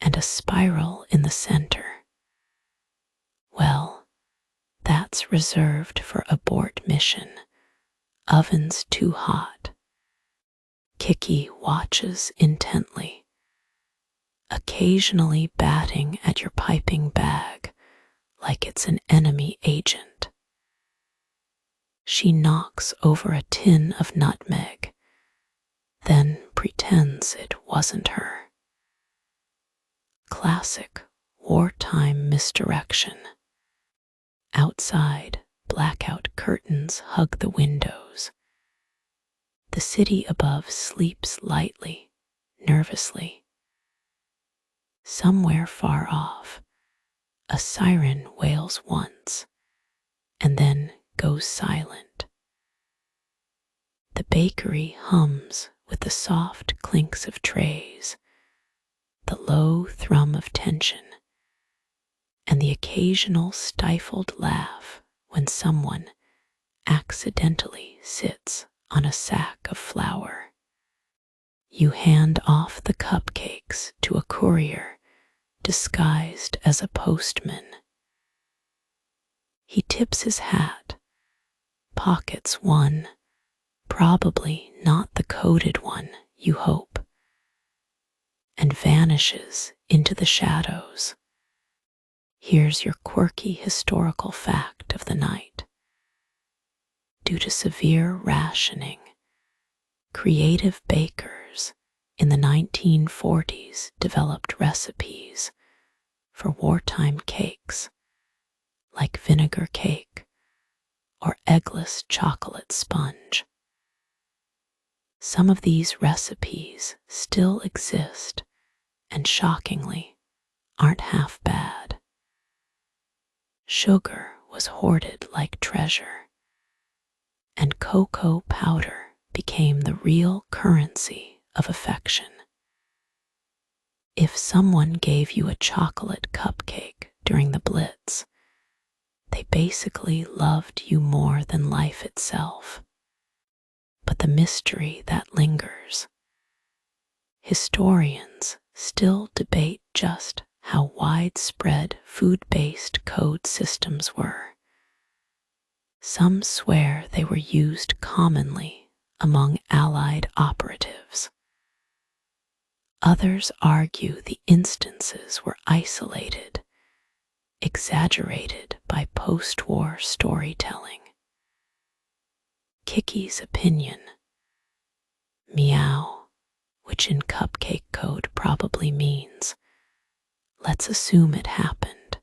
And a spiral in the center, well, that's reserved for abort mission. Oven's too hot. Kiki watches intently, occasionally batting at your piping bag like it's an enemy agent. She knocks over a tin of nutmeg, then pretends it wasn't her. Classic wartime misdirection. Outside, blackout curtains hug the windows. The city above sleeps lightly, nervously. Somewhere far off, a siren wails once and then goes silent. The bakery hums with the soft clinks of trays, the low thrum of tension, and the occasional stifled laugh when someone accidentally sits on a sack of flour. You hand off the cupcakes to a courier disguised as a postman. He tips his hat, pockets one, probably not the coded one, you hope, and vanishes into the shadows. Here's your quirky historical fact of the night. Due to severe rationing, creative bakers in the 1940s developed recipes for wartime cakes like vinegar cake or eggless chocolate sponge. Some of these recipes still exist and shockingly aren't half bad. Sugar was hoarded like treasure, and cocoa powder became the real currency of affection. If someone gave you a chocolate cupcake during the Blitz, they basically loved you more than life itself. But the mystery that lingers. Historians still debate just how widespread food-based code systems were. Some swear they were used commonly among Allied operatives. Others argue the instances were isolated, exaggerated by post-war storytelling. Kiki's opinion, meow, which in Cupcake code probably means, let's assume it happened.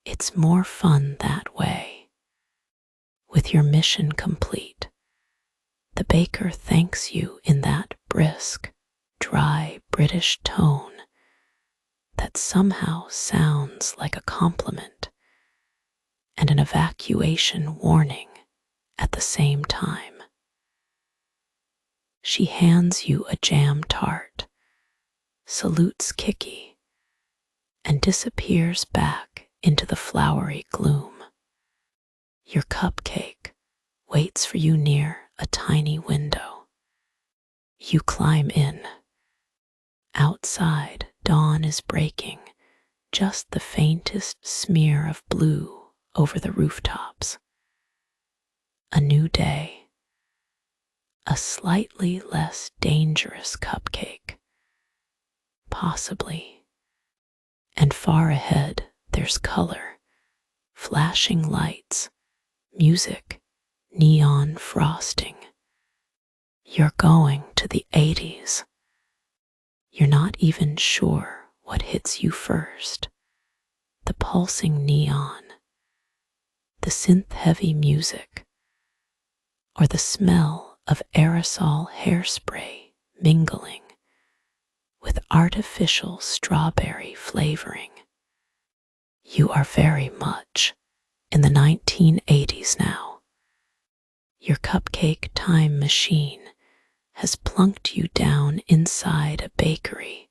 It's more fun that way. With your mission complete, the baker thanks you in that brisk, dry British tone that somehow sounds like a compliment and an evacuation warning at the same time. She hands you a jam tart, salutes Kiki, and disappears back into the flowery gloom. Your cupcake waits for you near a tiny window. You climb in. Outside, dawn is breaking, just the faintest smear of blue over the rooftops. A new day. A slightly less dangerous cupcake. Possibly. And far ahead, there's color, flashing lights, music, neon frosting. You're going to the 80s. You're not even sure what hits you first. The pulsing neon, the synth-heavy music, or the smell of aerosol hairspray mingling with artificial strawberry flavoring. You are very much in the 1980s now. Your cupcake time machine has plunked you down inside a bakery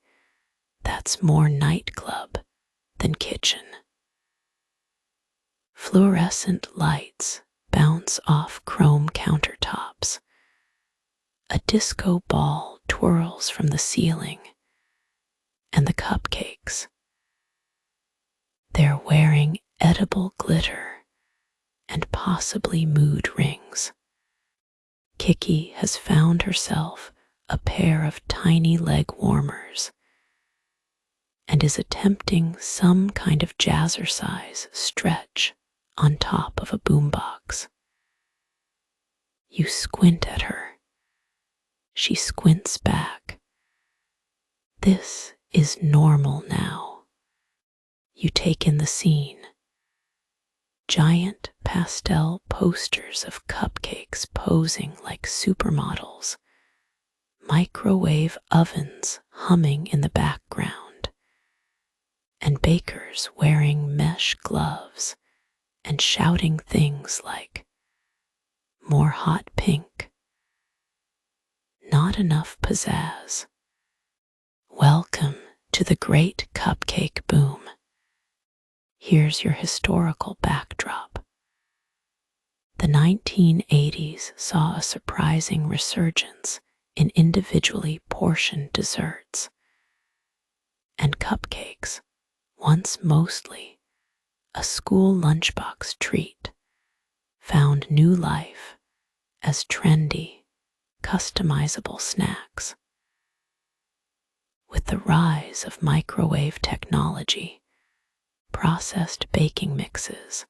that's more nightclub than kitchen. Fluorescent lights bounce off chrome countertops. A disco ball twirls from the ceiling, and the cupcakes. They're wearing edible glitter and possibly mood rings. Kiki has found herself a pair of tiny leg warmers and is attempting some kind of jazzercise stretch on top of a boombox. You squint at her. She squints back. This is normal now. You take in the scene. Giant pastel posters of cupcakes posing like supermodels, microwave ovens humming in the background, and bakers wearing mesh gloves and shouting things like, "More hot pink." Not enough pizzazz. Welcome to the great cupcake boom. Here's your historical backdrop. The 1980s saw a surprising resurgence in individually portioned desserts, and cupcakes, once mostly a school lunchbox treat, found new life as trendy, customizable snacks. With the rise of microwave technology, processed baking mixes,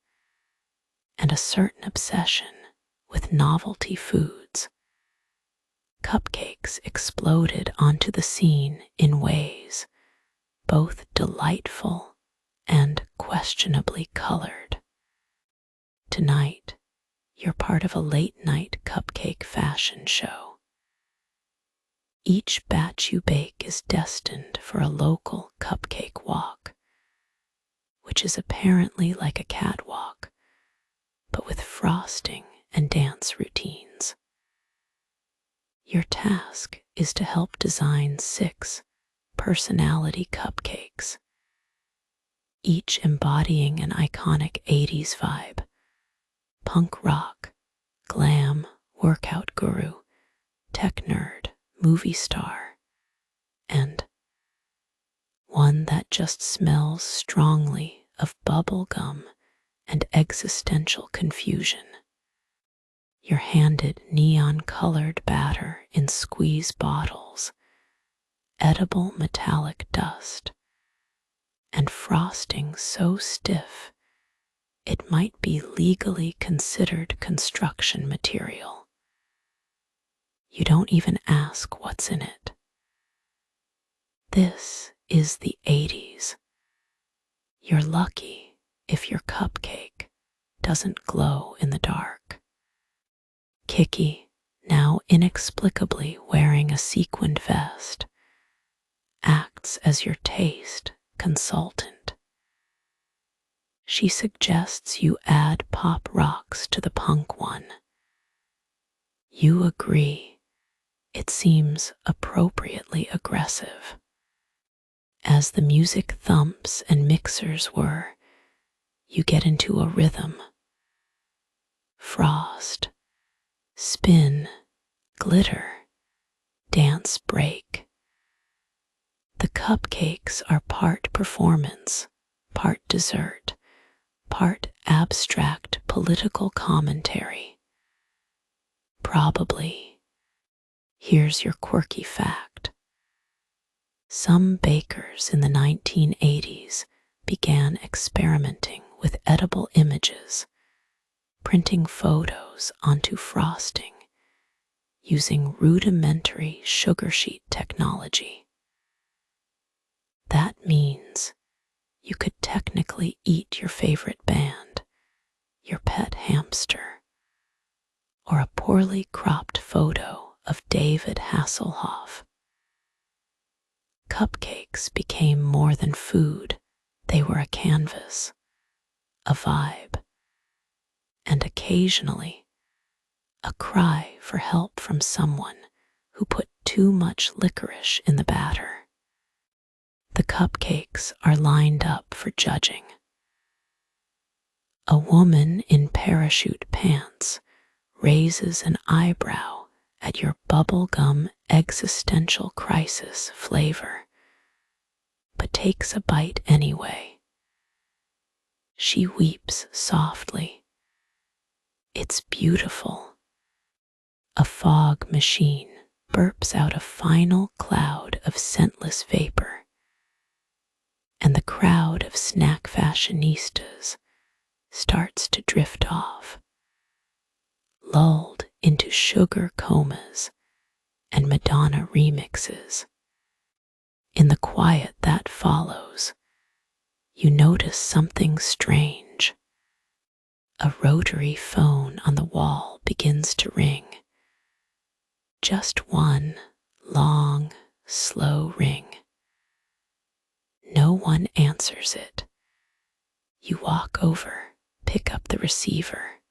and a certain obsession with novelty foods, cupcakes exploded onto the scene in ways both delightful and questionably colored. Tonight, you're part of a late-night cupcake fashion show. Each batch you bake is destined for a local cupcake walk, which is apparently like a catwalk, but with frosting and dance routines. Your task is to help design 6 personality cupcakes, each embodying an iconic 80s vibe: punk rock, glam, workout guru, tech nerd, movie star, and one that just smells strongly of bubble gum and existential confusion. You're handed neon-colored batter in squeeze bottles, edible metallic dust, and frosting so stiff it might be legally considered construction material. You don't even ask what's in it. This is the 80s. You're lucky if your cupcake doesn't glow in the dark. Kiki, now inexplicably wearing a sequined vest, acts as your taste consultant. She suggests you add pop rocks to the punk one. You agree. It seems appropriately aggressive. As the music thumps and mixers whir, you get into a rhythm. Frost, spin, glitter, dance break. The cupcakes are part performance, part dessert, part abstract political commentary. Probably. Here's your quirky fact. Some bakers in the 1980s began experimenting with edible images, printing photos onto frosting using rudimentary sugar sheet technology. That means you could technically eat your favorite band, your pet hamster, or a poorly cropped photo of David Hasselhoff. Cupcakes became more than food. They were a canvas, a vibe, and occasionally a cry for help from someone who put too much licorice in the batter. The cupcakes are lined up for judging. A woman in parachute pants raises an eyebrow at your bubblegum existential crisis flavor, but takes a bite anyway. She weeps softly. It's beautiful. A fog machine burps out a final cloud of scentless vapor, and the crowd of snack fashionistas starts to drift off, lulled into sugar comas and Madonna remixes. In the quiet that follows, you notice something strange. A rotary phone on the wall begins to ring. Just one long, slow ring. No one answers it. You walk over, pick up the receiver.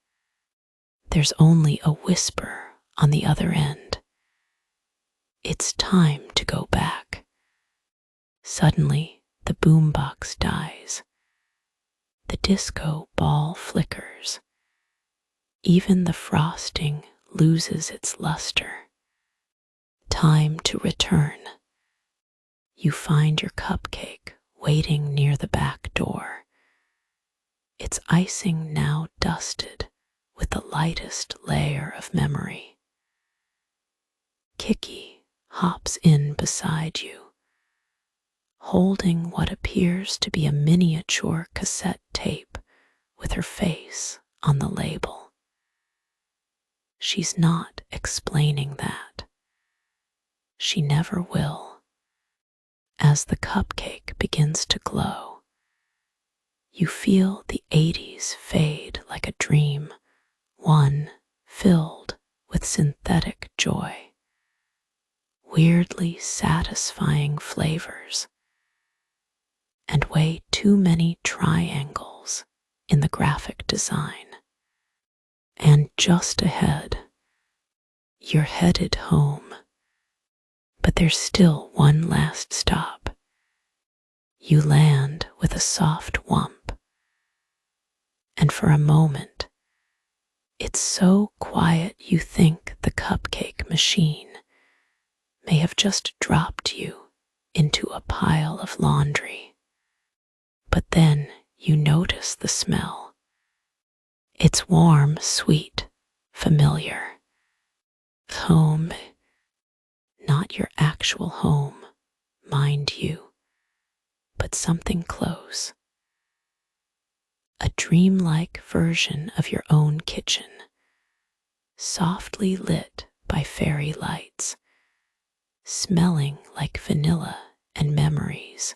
There's only a whisper on the other end. It's time to go back. Suddenly, the boombox dies. The disco ball flickers. Even the frosting loses its luster. Time to return. You find your cupcake waiting near the back door. Its icing now dusted with the lightest layer of memory. Kiki hops in beside you, holding what appears to be a miniature cassette tape with her face on the label. She's not explaining that. She never will. As the cupcake begins to glow, you feel the 80s fade like a dream, one filled with synthetic joy. Weirdly satisfying flavors, and way too many triangles in the graphic design. And just ahead, you're headed home, but there's still one last stop. You land with a soft whump, and for a moment, it's so quiet you think the cupcake machine may have just dropped you into a pile of laundry. But then you notice the smell. It's warm, sweet, familiar. Home, not your actual home, mind you, but something close. A dreamlike version of your own kitchen, softly lit by fairy lights, smelling like vanilla and memories,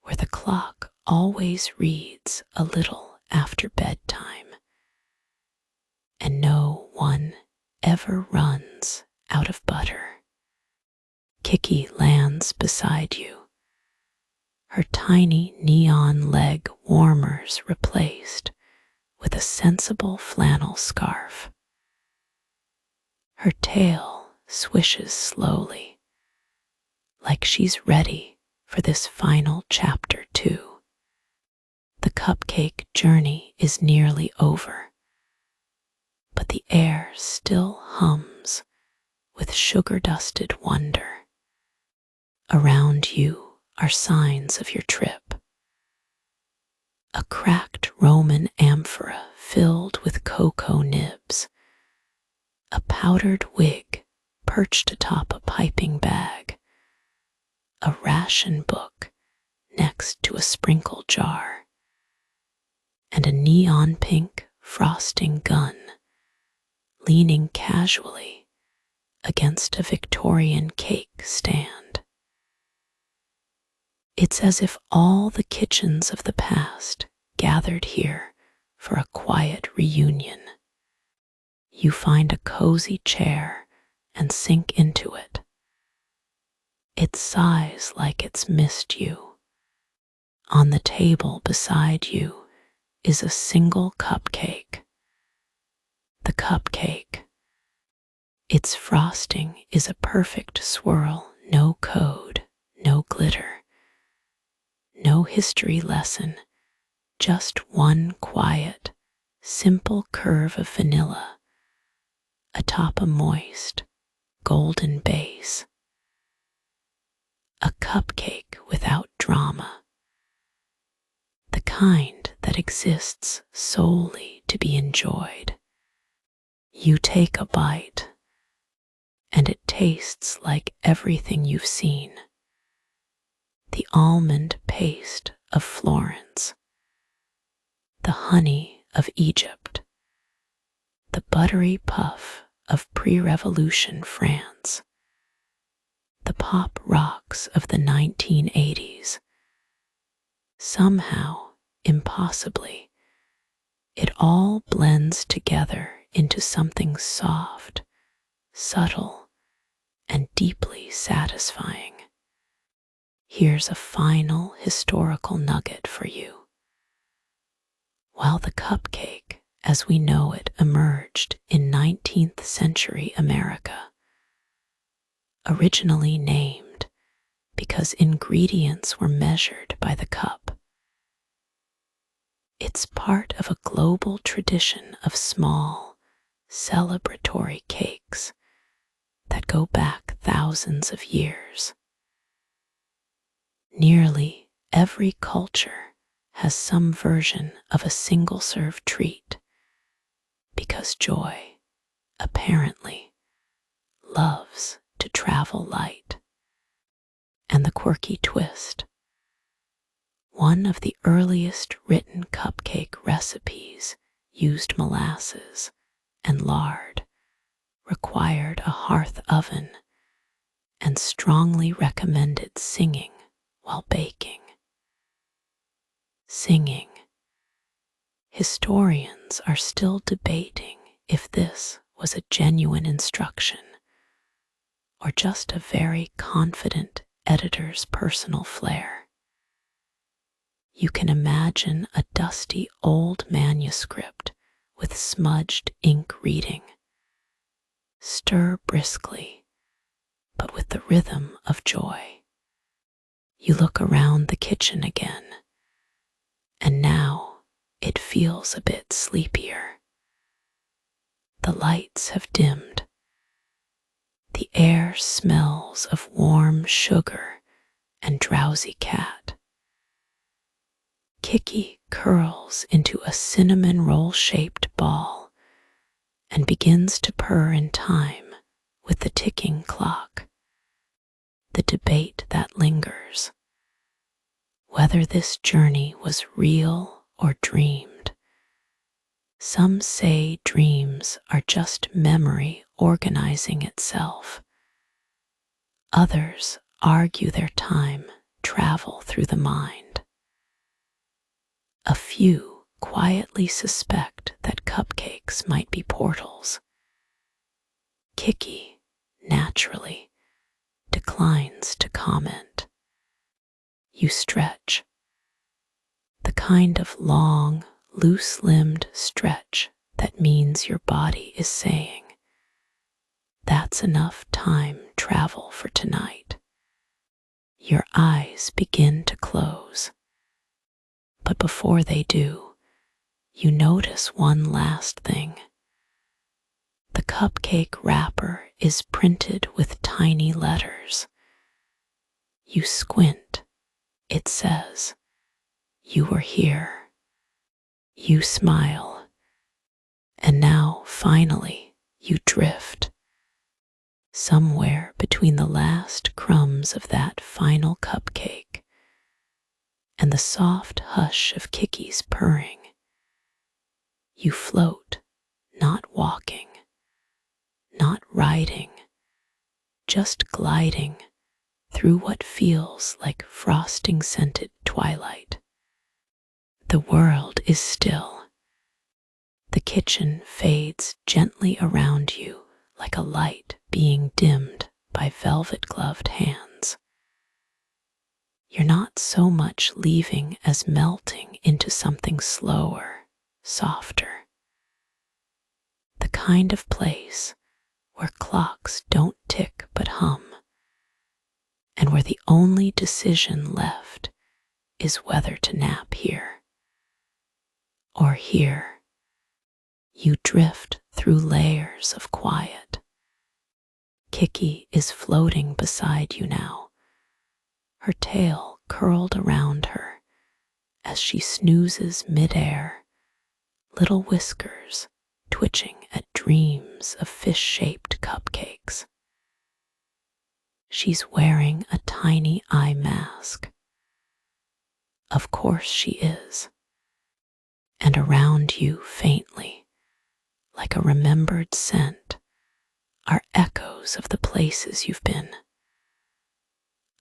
where the clock always reads a little after bedtime, and no one ever runs out of butter. Kiki lands beside you, her tiny neon leg warmers replaced with a sensible flannel scarf. Her tail swishes slowly, like she's ready for this final chapter too. The cupcake journey is nearly over, but the air still hums with sugar-dusted wonder. Around you are signs of your trip. A cracked Roman amphora filled with cocoa nibs, a powdered wig perched atop a piping bag, a ration book next to a sprinkle jar, and a neon pink frosting gun leaning casually against a Victorian cake stand. It's as if all the kitchens of the past gathered here for a quiet reunion. You find a cozy chair and sink into it. It sighs like it's missed you. On the table beside you is a single cupcake. The cupcake. Its frosting is a perfect swirl, no code, no glitter, no history lesson, just one quiet, simple curve of vanilla atop a moist, golden base. A cupcake without drama, the kind that exists solely to be enjoyed. You take a bite, and it tastes like everything you've seen. The almond paste of Florence, the honey of Egypt, the buttery puff of pre-revolution France, the pop rocks of the 1980s. Somehow, impossibly, it all blends together into something soft, subtle, and deeply satisfying. Here's a final historical nugget for you. While the cupcake, as we know it, emerged in 19th century America, originally named because ingredients were measured by the cup, it's part of a global tradition of small, celebratory cakes that go back thousands of years. Nearly every culture has some version of a single-serve treat because joy, apparently, loves to travel light. And the quirky twist: one of the earliest written cupcake recipes used molasses and lard, required a hearth oven, and strongly recommended singing while baking. Singing. Historians are still debating if this was a genuine instruction or just a very confident editor's personal flair. You can imagine a dusty old manuscript with smudged ink reading. Stir briskly, but with the rhythm of joy. You look around the kitchen again, and now it feels a bit sleepier. The lights have dimmed. The air smells of warm sugar and drowsy cat. Kiki curls into a cinnamon roll-shaped ball and begins to purr in time with the ticking clock. The debate that lingers, whether this journey was real or dreamed. Some say dreams are just memory organizing itself. Others argue their time travel through the mind. A few quietly suspect that cupcakes might be portals. Kiki, naturally, declines to comment. You stretch. The kind of long, loose-limbed stretch that means your body is saying, "That's enough time travel for tonight." Your eyes begin to close. But before they do, you notice one last thing. The cupcake wrapper is printed with tiny letters. You squint. It says, "You were here." You smile. And now, finally, you drift. Somewhere between the last crumbs of that final cupcake and the soft hush of Kiki's purring, you float, not walking, not riding, just gliding through what feels like frosting-scented twilight. The world is still. The kitchen fades gently around you like a light being dimmed by velvet-gloved hands. You're not so much leaving as melting into something slower, softer. The kind of place where clocks don't tick but hum, and where the only decision left is whether to nap here or here. You drift through layers of quiet. Kiki is floating beside you now, her tail curled around her as she snoozes midair, little whiskers twitching at dreams of fish-shaped cupcakes. She's wearing a tiny eye mask. Of course she is. And around you faintly, like a remembered scent, are echoes of the places you've been.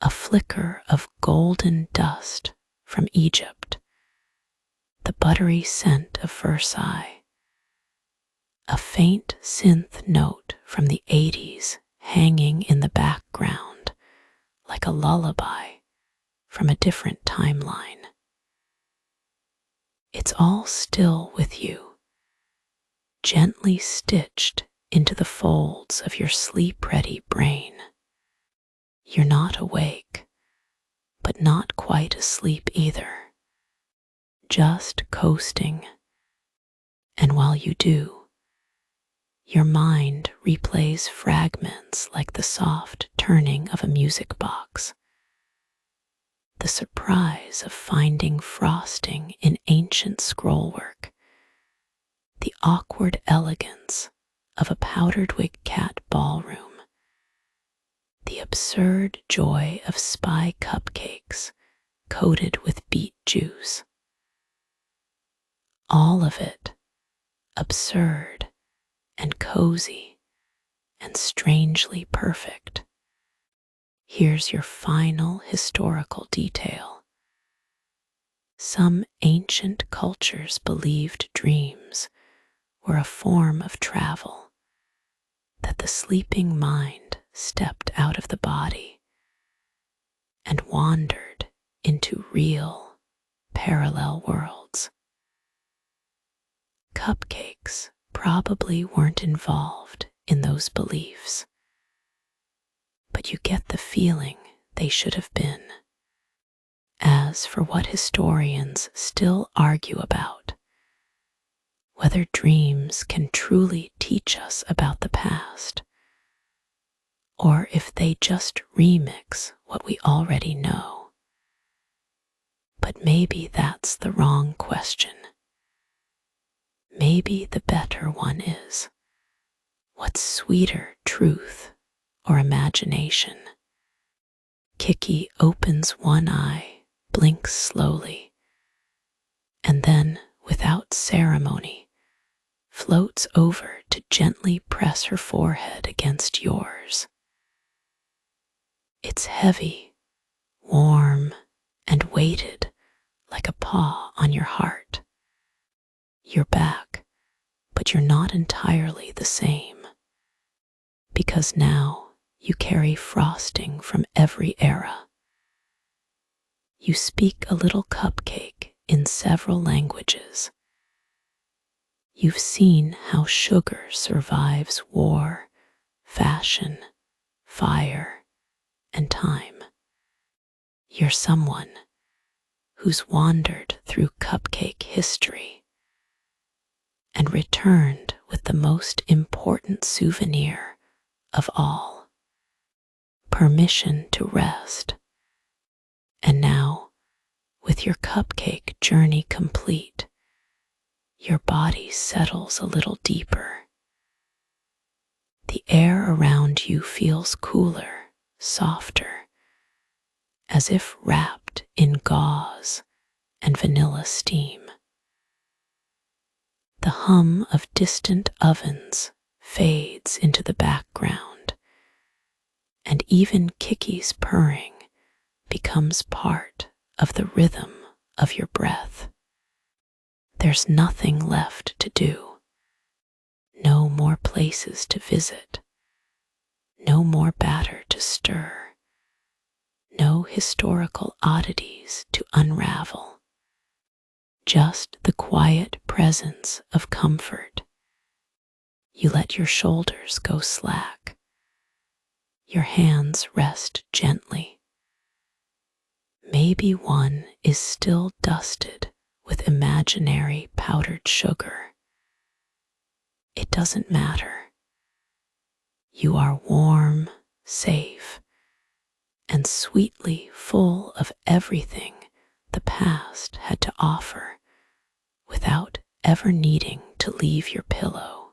A flicker of golden dust from Egypt, the buttery scent of Versailles, a faint synth note from the 80s hanging in the background like a lullaby from a different timeline. It's all still with you, gently stitched into the folds of your sleep-ready brain. You're not awake, but not quite asleep either, just coasting. And while you do, your mind replays fragments like the soft turning of a music box, the surprise of finding frosting in ancient scrollwork, the awkward elegance of a powdered wig cat ballroom, the absurd joy of spy cupcakes coated with beet juice. All of it absurd and cozy and strangely perfect. Here's your final historical detail. Some ancient cultures believed dreams were a form of travel, that the sleeping mind stepped out of the body and wandered into real, parallel worlds. Cupcakes probably weren't involved in those beliefs, but you get the feeling they should have been. As for what historians still argue about, whether dreams can truly teach us about the past, or if they just remix what we already know, But maybe that's the wrong question. Maybe the better one is, what's sweeter, truth or imagination? Kiki opens one eye, blinks slowly, and then, without ceremony, floats over to gently press her forehead against yours. It's heavy, warm, and weighted like a paw on your heart. You're back, but you're not entirely the same, because now you carry frosting from every era. You speak a little cupcake in several languages. You've seen how sugar survives war, fashion, fire, and time. You're someone who's wandered through cupcake history and returned with the most important souvenir of all: permission to rest. And now, with your cupcake journey complete, your body settles a little deeper. The air around you feels cooler, softer, as if wrapped in gauze and vanilla steam. The hum of distant ovens fades into the background, and even Kiki's purring becomes part of the rhythm of your breath. There's nothing left to do. No more places to visit. No more batter to stir. No historical oddities to unravel. Just the quiet presence of comfort. You let your shoulders go slack. Your hands rest gently. Maybe one is still dusted with imaginary powdered sugar. It doesn't matter. You are warm, safe, and sweetly full of everything the past had to offer without ever needing to leave your pillow.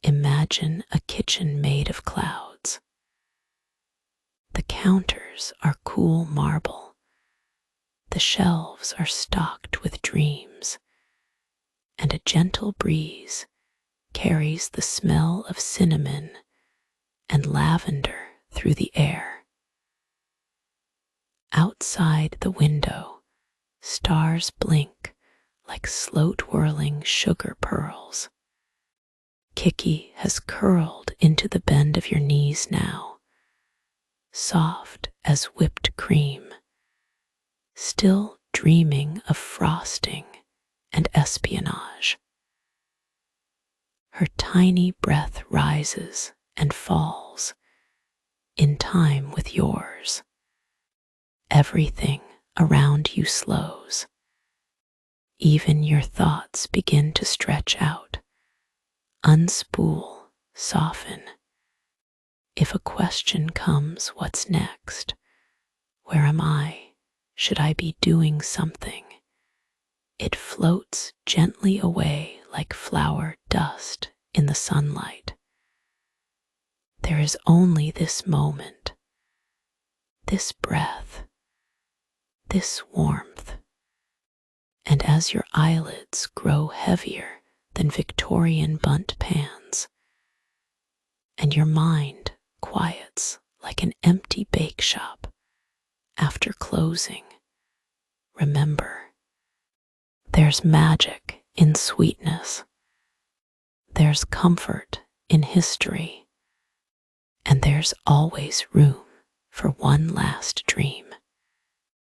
Imagine a kitchen made of clouds. The counters are cool marble. The shelves are stocked with dreams, and a gentle breeze carries the smell of cinnamon and lavender through the air. Outside the window, stars blink like slow-twirling sugar pearls. Kiki has curled into the bend of your knees now, soft as whipped cream, still dreaming of frosting and espionage. Her tiny breath rises and falls in time with yours. Everything around you slows. Even your thoughts begin to stretch out, unspool, soften. If a question comes, what's next? Where am I? Should I be doing something? It floats gently away like flower dust in the sunlight. There is only this moment, this breath, this warmth. And as your eyelids grow heavier than Victorian bundt pans, and your mind quiets like an empty bake shop after closing, remember, there's magic in sweetness. There's comfort in history. And there's always room for one last dream.